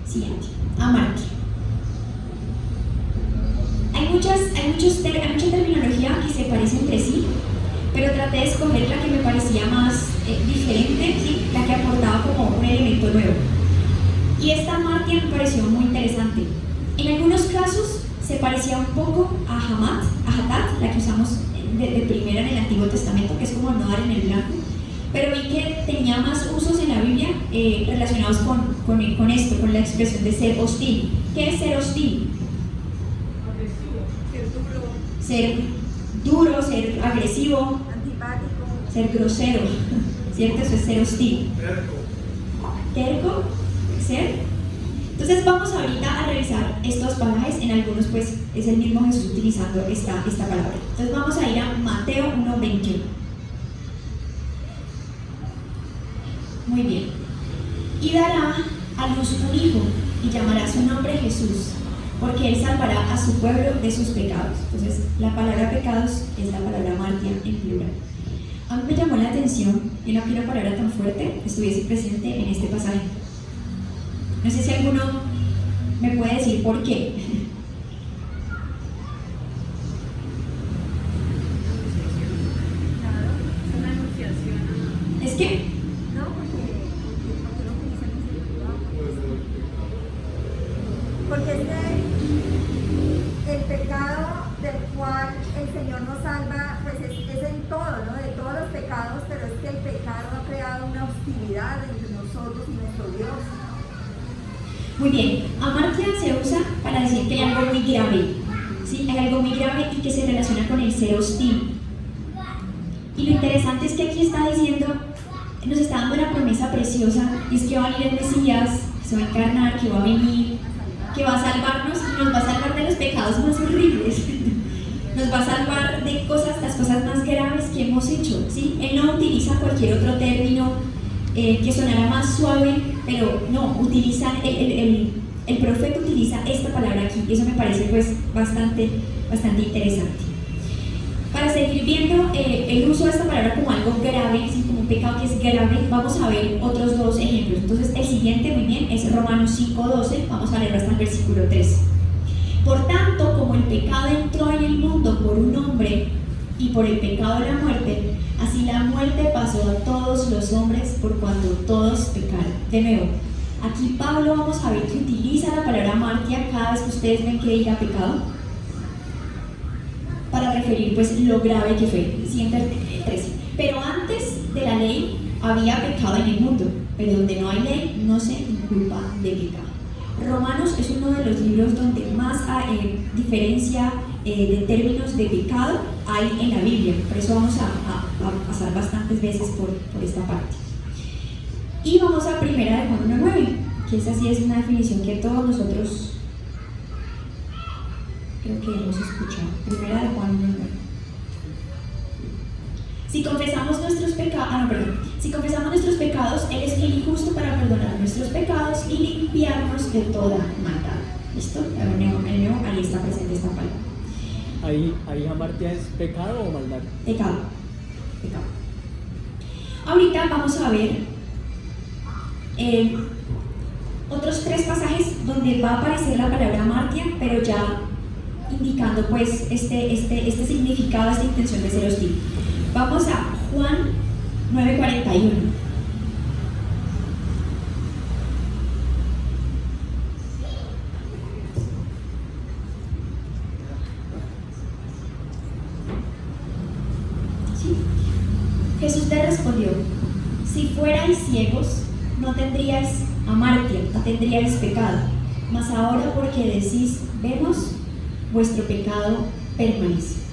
Siguiente, amartia. Hay mucha terminología que se parece entre sí, pero traté de escoger la que me parecía más diferente, ¿sí? La que aportaba como un elemento nuevo. Y esta amartia me pareció muy interesante. En algunos casos se parecía un poco a Hatat, la que usamos de primera en el Antiguo Testamento, que es como no dar en el blanco, pero vi que tenía más usos en la Biblia relacionados con esto, con la expresión de ser hostil. ¿Qué es ser hostil? Ser duro, ser agresivo, antipático, ser grosero, ¿cierto? Eso es ser hostil. Terco, ser. Entonces vamos ahorita a revisar estos pasajes, en algunos pues es el mismo Jesús utilizando esta palabra. Entonces vamos a ir a Mateo 1:21. Muy bien. Y dará a luz un hijo y llamará su nombre Jesús, porque él salvará a su pueblo de sus pecados. Entonces la palabra pecados es la palabra martia en plural. A mí me llamó la atención que una palabra tan fuerte estuviese presente en este pasaje. No sé si alguno me puede decir por qué. Es una anunciación. ¿Es que? No, porque no utilizan ese lenguaje. Porque es que el pecado del cual el Señor nos salva, pues es en todo, ¿no? De todos los pecados, pero es que el pecado ha creado una hostilidad entre nosotros y nuestro Dios. Muy bien, amartia se usa para decir que hay algo muy grave, ¿sí? Hay algo muy grave y que se relaciona con el ser hostil. Y lo interesante es que aquí está diciendo, nos está dando una promesa preciosa, y es que va a venir el Mesías, que se va a encarnar, que va a venir, que va a salvarnos y nos va a salvar de los pecados más horribles. Nos va a salvar de las cosas más graves que hemos hecho, ¿sí? Él no utiliza cualquier otro término que sonara más suave, pero no, utiliza el profeta utiliza esta palabra aquí, y eso me parece pues bastante interesante. Para seguir viendo el uso de esta palabra como algo grave, ¿sí? Como un pecado que es grave, vamos a ver otros dos ejemplos. Entonces el siguiente, muy bien, es Romanos 5:12, vamos a leerlo hasta el versículo 3. Por tanto, como el pecado entró en el mundo por un hombre, y por el pecado la muerte, así la muerte pasó a todos los hombres por cuanto todos pecaron. De nuevo, aquí Pablo vamos a ver que utiliza la palabra amartia cada vez que ustedes ven que diga pecado, para referir pues lo grave que fue. Siguiente 13. Pero antes de la ley había pecado en el mundo, pero donde no hay ley no se inculpa de pecado. Romanos es uno de los libros donde más diferencia de términos de pecado hay en la Biblia, por eso vamos a pasar bastantes veces por esta parte. Y vamos a primera de Juan 1:9, que esa sí es una definición que todos nosotros creo que hemos escuchado. Primera de Juan 1:9. Si confesamos nuestros pecados, Él es fiel y justo para perdonar nuestros pecados y limpiarnos de toda maldad. ¿Listo? Ahí está presente esta palabra. ¿Ahí amartia es pecado o maldad? Pecado. Ahorita vamos a ver otros 3 pasajes donde va a aparecer la palabra amartia, pero ya indicando pues este significado, esta intención de ser hostil. Vamos a Juan 9:41. ¿Sí? Jesús te respondió: si fuerais ciegos, no tendríais amartia, no tendríais pecado, mas ahora porque decís, vemos, vuestro pecado permanece.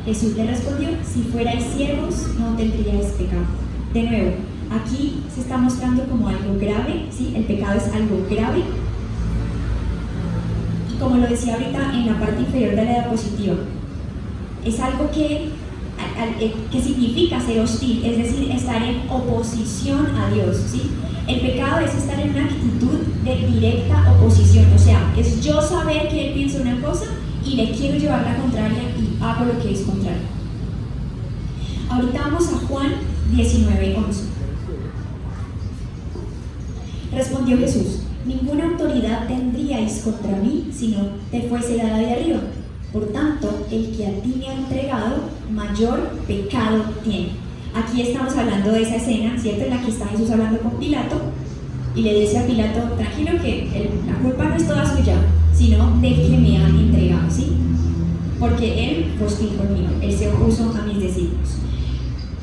Jesús le respondió: si fuerais ciegos, no tendríais pecado. De nuevo, aquí se está mostrando como algo grave, ¿sí? El pecado es algo grave. Y como lo decía ahorita en la parte inferior de la diapositiva, es algo que significa ser hostil, es decir, estar en oposición a Dios, ¿sí? El pecado es estar en una actitud de directa oposición, o sea, es yo saber que Él piensa una cosa y le quiero llevar la contraria y hago lo que es contrario. Ahorita vamos a Juan 19:11. Respondió Jesús: ninguna autoridad tendríais contra mí si no te fuese dada de arriba. Por tanto, el que a ti me ha entregado, mayor pecado tiene. Aquí estamos hablando de esa escena, ¿cierto? En la que está Jesús hablando con Pilato y le dice a Pilato: tranquilo, que la culpa no es toda suya, sino del que me ha entregado, ¿sí? Porque Él fue hostil conmigo, Él se opuso a mis designios.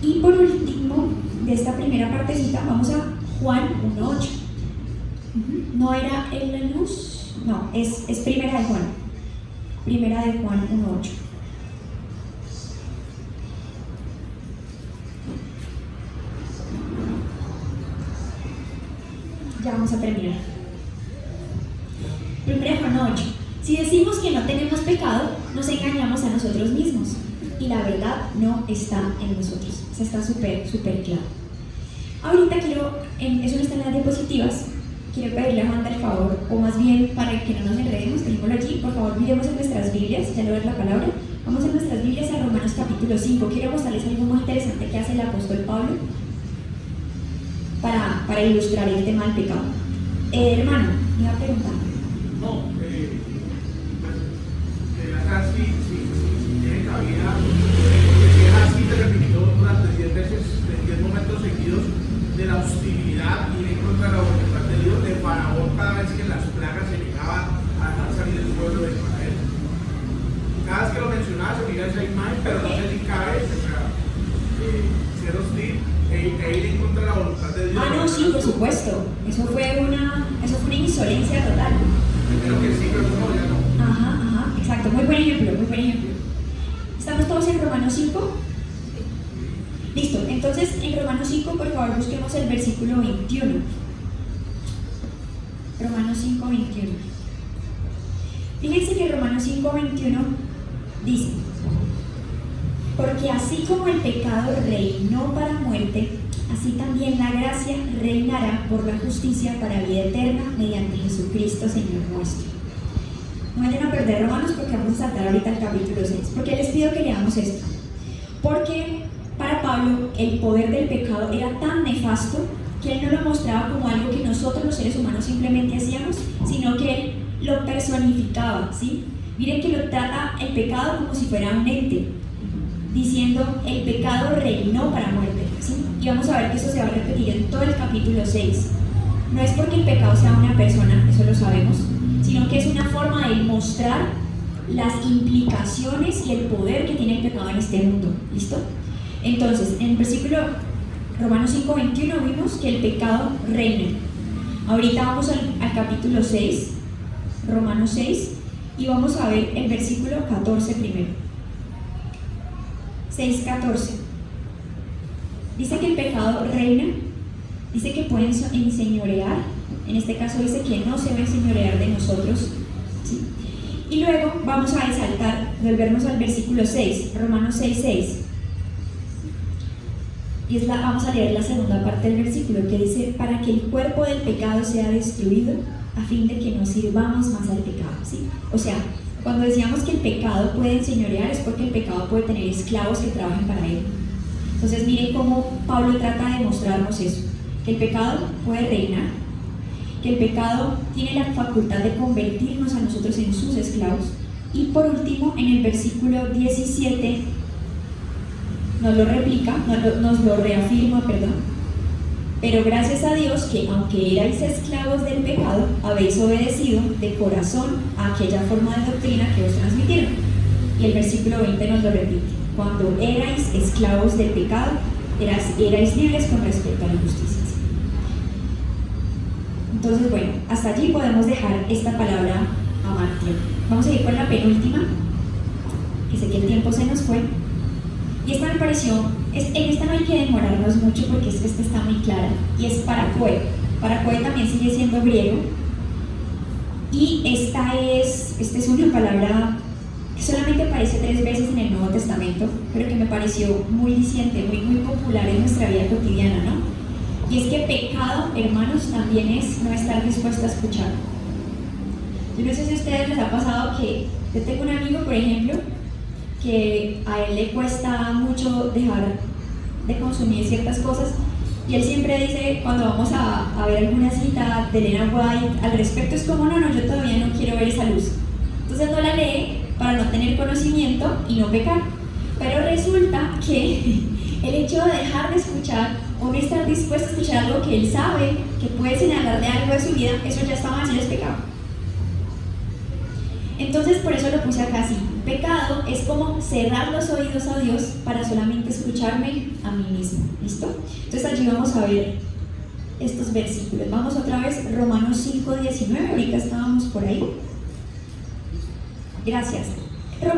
Y por último, de esta primera partecita, vamos a Juan 1:8. ¿No era Él la luz? No, es primera de Juan. Primera de Juan 1:8. Ya vamos a terminar. 1:8. Si decimos que no tenemos pecado, nos engañamos a nosotros mismos y la verdad no está en nosotros. Eso está súper claro. Ahorita eso no está en las diapositivas, quiero pedirle a Juan el favor, o más bien para que no nos enredemos, tenémoslo allí, por favor miremos en nuestras Biblias, ya lo ves la palabra, vamos en nuestras Biblias a Romanos capítulo 5, quiero mostrarles algo muy interesante que hace el apóstol Pablo para ilustrar el tema del pecado. Hermano, me iba a preguntar. No, acá sí tiene cabida, porque si es así, te repitió durante 10 veces, en 10 momentos seguidos, de la hostilidad y en contra de la voluntad de Dios, de Faraón cada vez que las plagas se llegaban a dejar salir del pueblo de Israel. Cada vez que lo mencionaba se mira esa imagen, pero no sé si cabe, ser hostil e ir en contra de la voluntad de Dios. No, sí, por supuesto. Eso fue una insolencia total. Creo que sí, pero no, ya no. Ajá, exacto. Muy buen ejemplo. ¿Estamos todos en Romanos 5? Listo. Entonces, en Romanos 5, por favor, busquemos el versículo 21. Romanos 5:21. Fíjense que Romanos 5:21 dice: porque así como el pecado reinó para muerte, así también la gracia reinará por la justicia para vida eterna mediante Jesucristo Señor nuestro. No vayan a perder Romanos porque vamos a saltar ahorita al capítulo 6. ¿Por qué les pido que leamos esto? Porque para Pablo el poder del pecado era tan nefasto que él no lo mostraba como algo que nosotros los seres humanos simplemente hacíamos, sino que él lo personificaba, ¿sí? Miren que lo trata el pecado como si fuera un ente, diciendo el pecado reinó para muerte, ¿sí? Y vamos a ver que eso se va a repetir en todo el capítulo 6. No es porque el pecado sea una persona, eso lo sabemos, sino que es una forma de mostrar las implicaciones y el poder que tiene el pecado en este mundo. ¿Listo? Entonces, en el versículo Romanos 5:21 vimos que el pecado reina. Ahorita vamos al capítulo 6, Romanos 6, y vamos a ver el versículo 14 primero. 6:14. Dice que el pecado reina, dice que pueden enseñorear, en este caso dice que no se va a enseñorear de nosotros, ¿sí? Y luego vamos a volvernos al versículo 6, Romanos 6:6. Y vamos a leer la segunda parte del versículo que dice: para que el cuerpo del pecado sea destruido, a fin de que no sirvamos más al pecado, ¿sí? O sea, cuando decíamos que el pecado puede enseñorear es porque el pecado puede tener esclavos que trabajen para él. Entonces miren cómo Pablo trata de mostrarnos eso, que el pecado puede reinar, que el pecado tiene la facultad de convertirnos a nosotros en sus esclavos. Y por último, en el versículo 17 nos lo reafirma, pero gracias a Dios que aunque erais esclavos del pecado, habéis obedecido de corazón a aquella forma de doctrina que os transmitieron. Y el versículo 20 nos lo repite: cuando erais esclavos del pecado, erais libres con respecto a la justicia. Entonces, bueno, hasta allí podemos dejar esta palabra amante. Vamos a ir con la penúltima, que sé que el tiempo se nos fue. Y esta me pareció, en esta no hay que demorarnos mucho porque es que esta está muy clara, y es paracoe. Paracoe también sigue siendo griego, y esta es una palabra que solamente aparece 3 veces en el Nuevo Testamento, pero que me pareció muy diciente, muy popular en nuestra vida cotidiana, ¿no? Y es que pecado, hermanos, también es no estar dispuesto a escuchar. Yo no sé si a ustedes les ha pasado que yo tengo un amigo, por ejemplo, que a él le cuesta mucho dejar de consumir ciertas cosas, y él siempre dice, cuando vamos a ver alguna cita de Elena White al respecto, es como, no, yo todavía no quiero ver esa luz. Entonces no la lee para no tener conocimiento y no pecar. Pero resulta que el hecho de dejar de escuchar o no estar dispuesto a escuchar algo que él sabe que puede señalar de algo de su vida, eso ya está mal, eso ya es pecado. Entonces por eso lo puse acá así: pecado es como cerrar los oídos a Dios para solamente escucharme a mí mismo. ¿Listo? Entonces allí vamos a ver estos versículos. Vamos otra vez, Romanos 5:19, ahorita estábamos por ahí. Gracias. En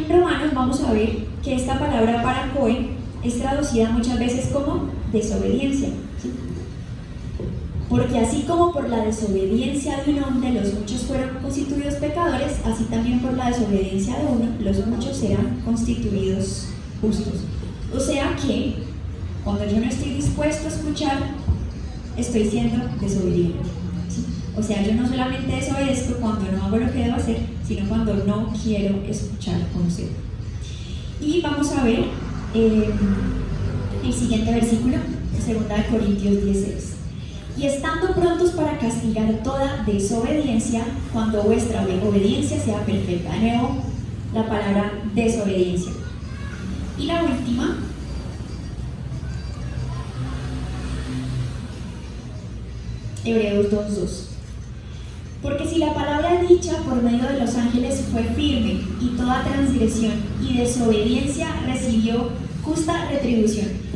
Romanos vamos a ver que esta palabra paracoe es traducida muchas veces como desobediencia, ¿sí? Porque así como por la desobediencia de un hombre los muchos fueron constituidos pecadores, así también por la desobediencia de uno los muchos serán constituidos justos. O sea que cuando yo no estoy dispuesto a escuchar, estoy siendo desobediente, ¿sí? O sea, yo no solamente desobedezco cuando no hago lo que debo hacer, sino cuando no quiero escuchar consejo. Y vamos a ver el siguiente versículo, 2 Corintios 16. Y estando prontos para castigar toda desobediencia, cuando vuestra obediencia sea perfecta. De nuevo, la palabra desobediencia. Y la última, Hebreos 2:2. Porque si la palabra dicha por medio de los ángeles fue firme, y toda transgresión y desobediencia recibió justa retribución.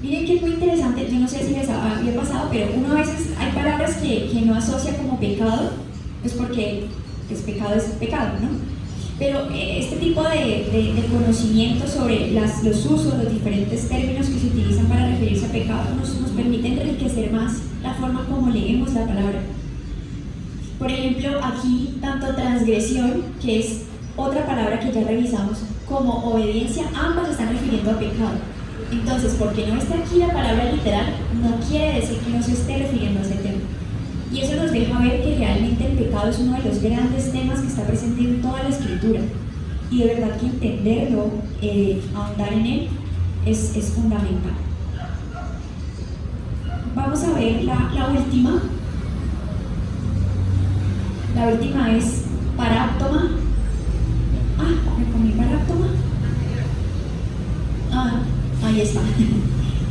Miren que es muy interesante, yo no sé si les había pasado, pero uno a veces hay palabras que no asocia como pecado, pues porque pues pecado es pecado, ¿no? Pero este tipo de conocimiento sobre los usos, los diferentes términos que se utilizan para referirse a pecado nos permite enriquecer más la forma como leemos la palabra. Por ejemplo, aquí tanto transgresión, que es otra palabra que ya revisamos, como obediencia, ambas se están refiriendo a pecado. Entonces, porque no está aquí la palabra literal, no quiere decir que no se esté refiriendo a ese tema. Y eso nos deja ver que realmente el pecado es uno de los grandes temas que está presente en toda la Escritura. Y de verdad que entenderlo, ahondar en él, es fundamental. Vamos a ver la última. La última es paráptoma. Me comí paráptoma. Ahí está.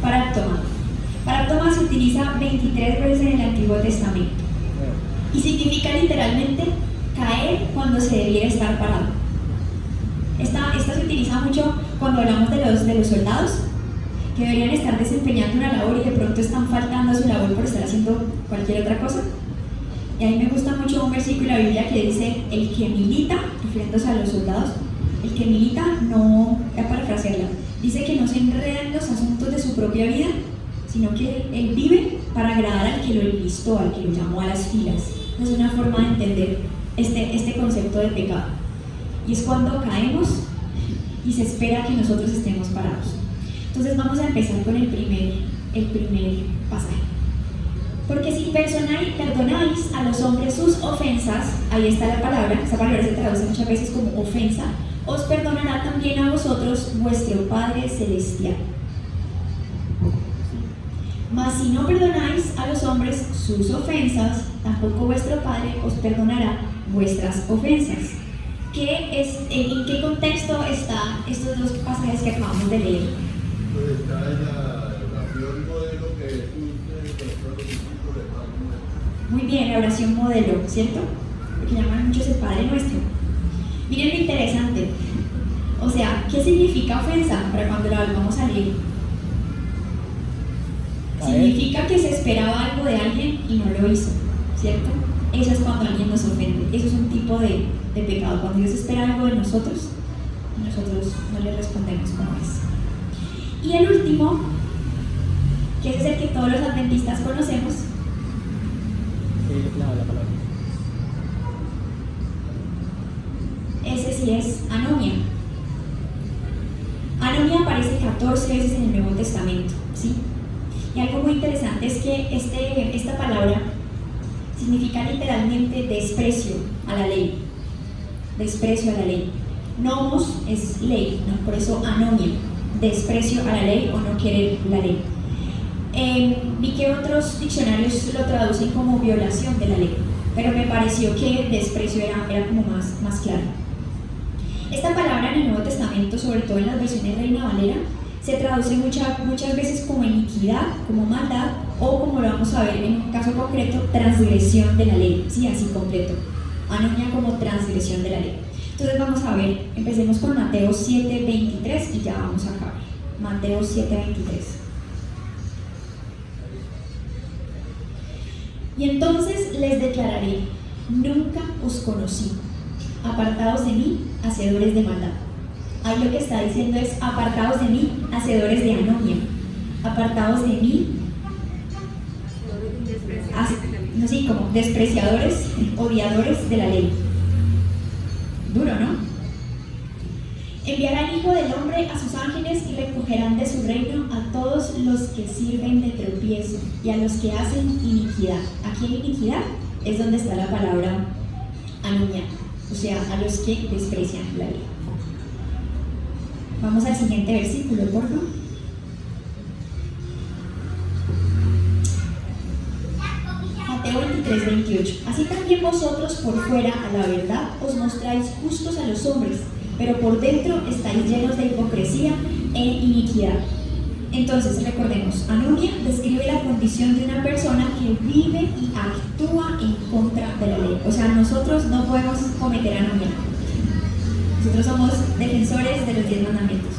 Paráptoma. Paráptoma se utiliza 23 veces en el Antiguo Testamento y significa literalmente caer cuando se debiera estar parado. Esta se utiliza mucho cuando hablamos de los soldados que deberían estar desempeñando una labor y de pronto están faltando a su labor por estar haciendo cualquier otra cosa. Y a mí me gusta mucho un versículo de la Biblia que dice: el que milita, refiriéndose a los soldados, el que milita no, voy a parafrasearla, dice que no se enreda en los asuntos de su propia vida, sino que él vive para agradar al que lo enlistó, al que lo llamó a las filas. Es una forma de entender este concepto de pecado. Y es cuando caemos y se espera que nosotros estemos parados. Entonces vamos a empezar con el primer pasaje. Porque si perdonáis a los hombres sus ofensas, ahí está la palabra, esa palabra se traduce muchas veces como ofensa, os perdonará también a vosotros vuestro Padre Celestial. Mas si no perdonáis a los hombres sus ofensas, tampoco vuestro Padre os perdonará vuestras ofensas. ¿En qué contexto están estos dos pasajes que acabamos de leer? Pues está en la oración modelo que Jesús encontró a los discípulos de Pablo. Muy bien, la oración modelo, ¿cierto? Porque llaman muchos el Padre Nuestro. Miren lo interesante. O sea, ¿qué significa ofensa? Para cuando la volvamos a leer. Significa que se esperaba algo de alguien y no lo hizo, ¿cierto? Eso es cuando alguien nos ofende. Eso es un tipo de pecado. Cuando Dios espera algo de nosotros, nosotros no le respondemos como es. Y el último, que es el que todos los adventistas conocemos. La palabra. Ese sí es anomia. Anomia aparece 14 veces en el Nuevo Testamento, ¿sí? Y algo muy interesante es que esta palabra significa literalmente desprecio a la ley. Desprecio a la ley. Nomos es ley, ¿no? Por eso anomia, desprecio a la ley o no querer la ley. Vi que otros diccionarios lo traducen como violación de la ley, pero me pareció que desprecio era como más claro. Esta palabra en el Nuevo Testamento, sobre todo en las versiones Reina Valera, se traduce muchas veces como iniquidad, como maldad, o como lo vamos a ver en un caso concreto, transgresión de la ley, sí, así completo. Anomia como transgresión de la ley. Entonces vamos a ver, empecemos con Mateo 7:23 y ya vamos a acabar. Mateo 7:23. Y entonces les declararé: nunca os conocí, apartados de mí, hacedores de maldad. Ahí lo que está diciendo es: apartados de mí, hacedores de anomia. Apartados de mí, no sé, como despreciadores, odiadores de la ley. Duro, ¿no? Enviará al Hijo del Hombre a sus ángeles y recogerán de su reino a todos los que sirven de tropiezo y a los que hacen iniquidad. Aquí en iniquidad es donde está la palabra anuña, o sea, a los que desprecian la ley. Vamos al siguiente versículo, por favor. Mateo 23:28. Así también vosotros por fuera a la verdad os mostráis justos a los hombres, pero por dentro estáis llenos de hipocresía e iniquidad. Entonces, recordemos, anunia describe la condición de una persona que vive y actúa en contra de la ley. O sea, nosotros no podemos cometer anunia. Nosotros somos defensores de los 10 mandamientos.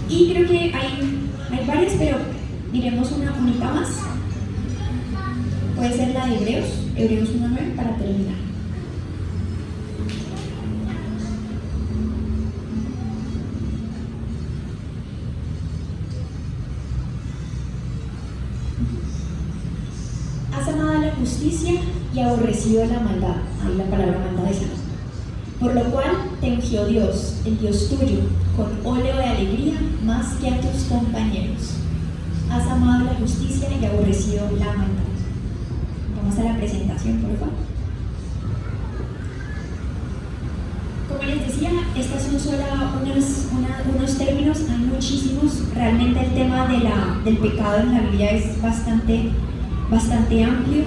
Y creo que hay varias, pero miremos una única más. Puede ser la de Hebreos 1:9 para terminar. Has amado la justicia y aborrecido la maldad. Ahí la palabra maldad es amor. Por lo cual te ungió Dios, el Dios tuyo, con óleo de alegría más que a tus compañeros. Has amado la justicia y aborrecido la maldad. Vamos a la presentación, por favor. Como les decía, estas son solo unos términos, hay muchísimos. Realmente el tema del pecado en la Biblia es bastante amplio.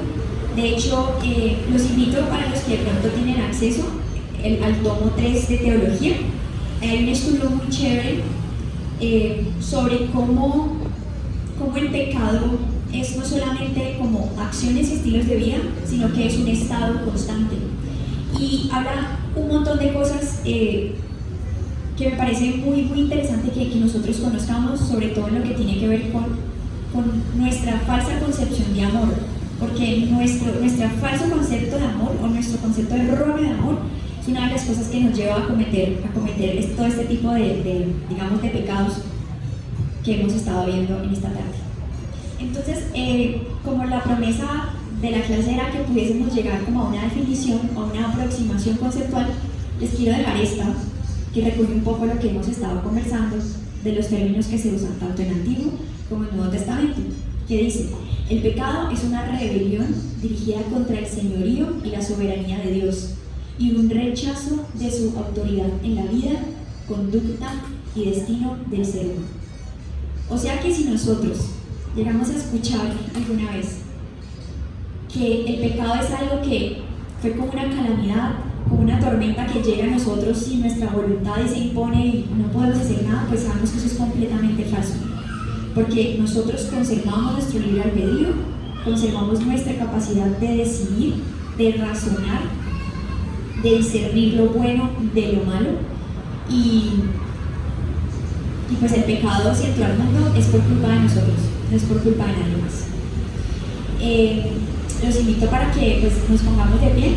De hecho, los invito para los que de pronto tienen acceso al tomo 3 de teología. Hay un estudio muy chévere sobre cómo el pecado es no solamente como acciones y estilos de vida, sino que es un estado constante. Y habla un montón de cosas que me parece muy interesante que nosotros conozcamos, sobre todo en lo que tiene que ver con nuestra falsa concepción de amor, porque nuestro falso concepto de amor o nuestro concepto erróneo de amor es una de las cosas que nos lleva a cometer todo este tipo de pecados que hemos estado viendo en esta tarde. Entonces, como la promesa de la clase era que pudiésemos llegar como a una definición, a una aproximación conceptual, les quiero dejar esta, que recoge un poco lo que hemos estado conversando de los términos que se usan tanto en Antiguo como en Nuevo Testamento, que dice: el pecado es una rebelión dirigida contra el señorío y la soberanía de Dios, y un rechazo de su autoridad en la vida, conducta y destino del ser humano. O sea que si nosotros llegamos a escuchar alguna vez que el pecado es algo que fue como una calamidad, como una tormenta que llega a nosotros sin nuestra voluntad y se impone y no podemos hacer nada, pues sabemos que eso es completamente falso, porque nosotros conservamos nuestro libre albedrío, conservamos nuestra capacidad de decidir, de razonar, de discernir lo bueno de lo malo, y pues el pecado, si entró al mundo, es por culpa de nosotros, no es por culpa de nadie más. Los invito para que pues, nos pongamos de pie.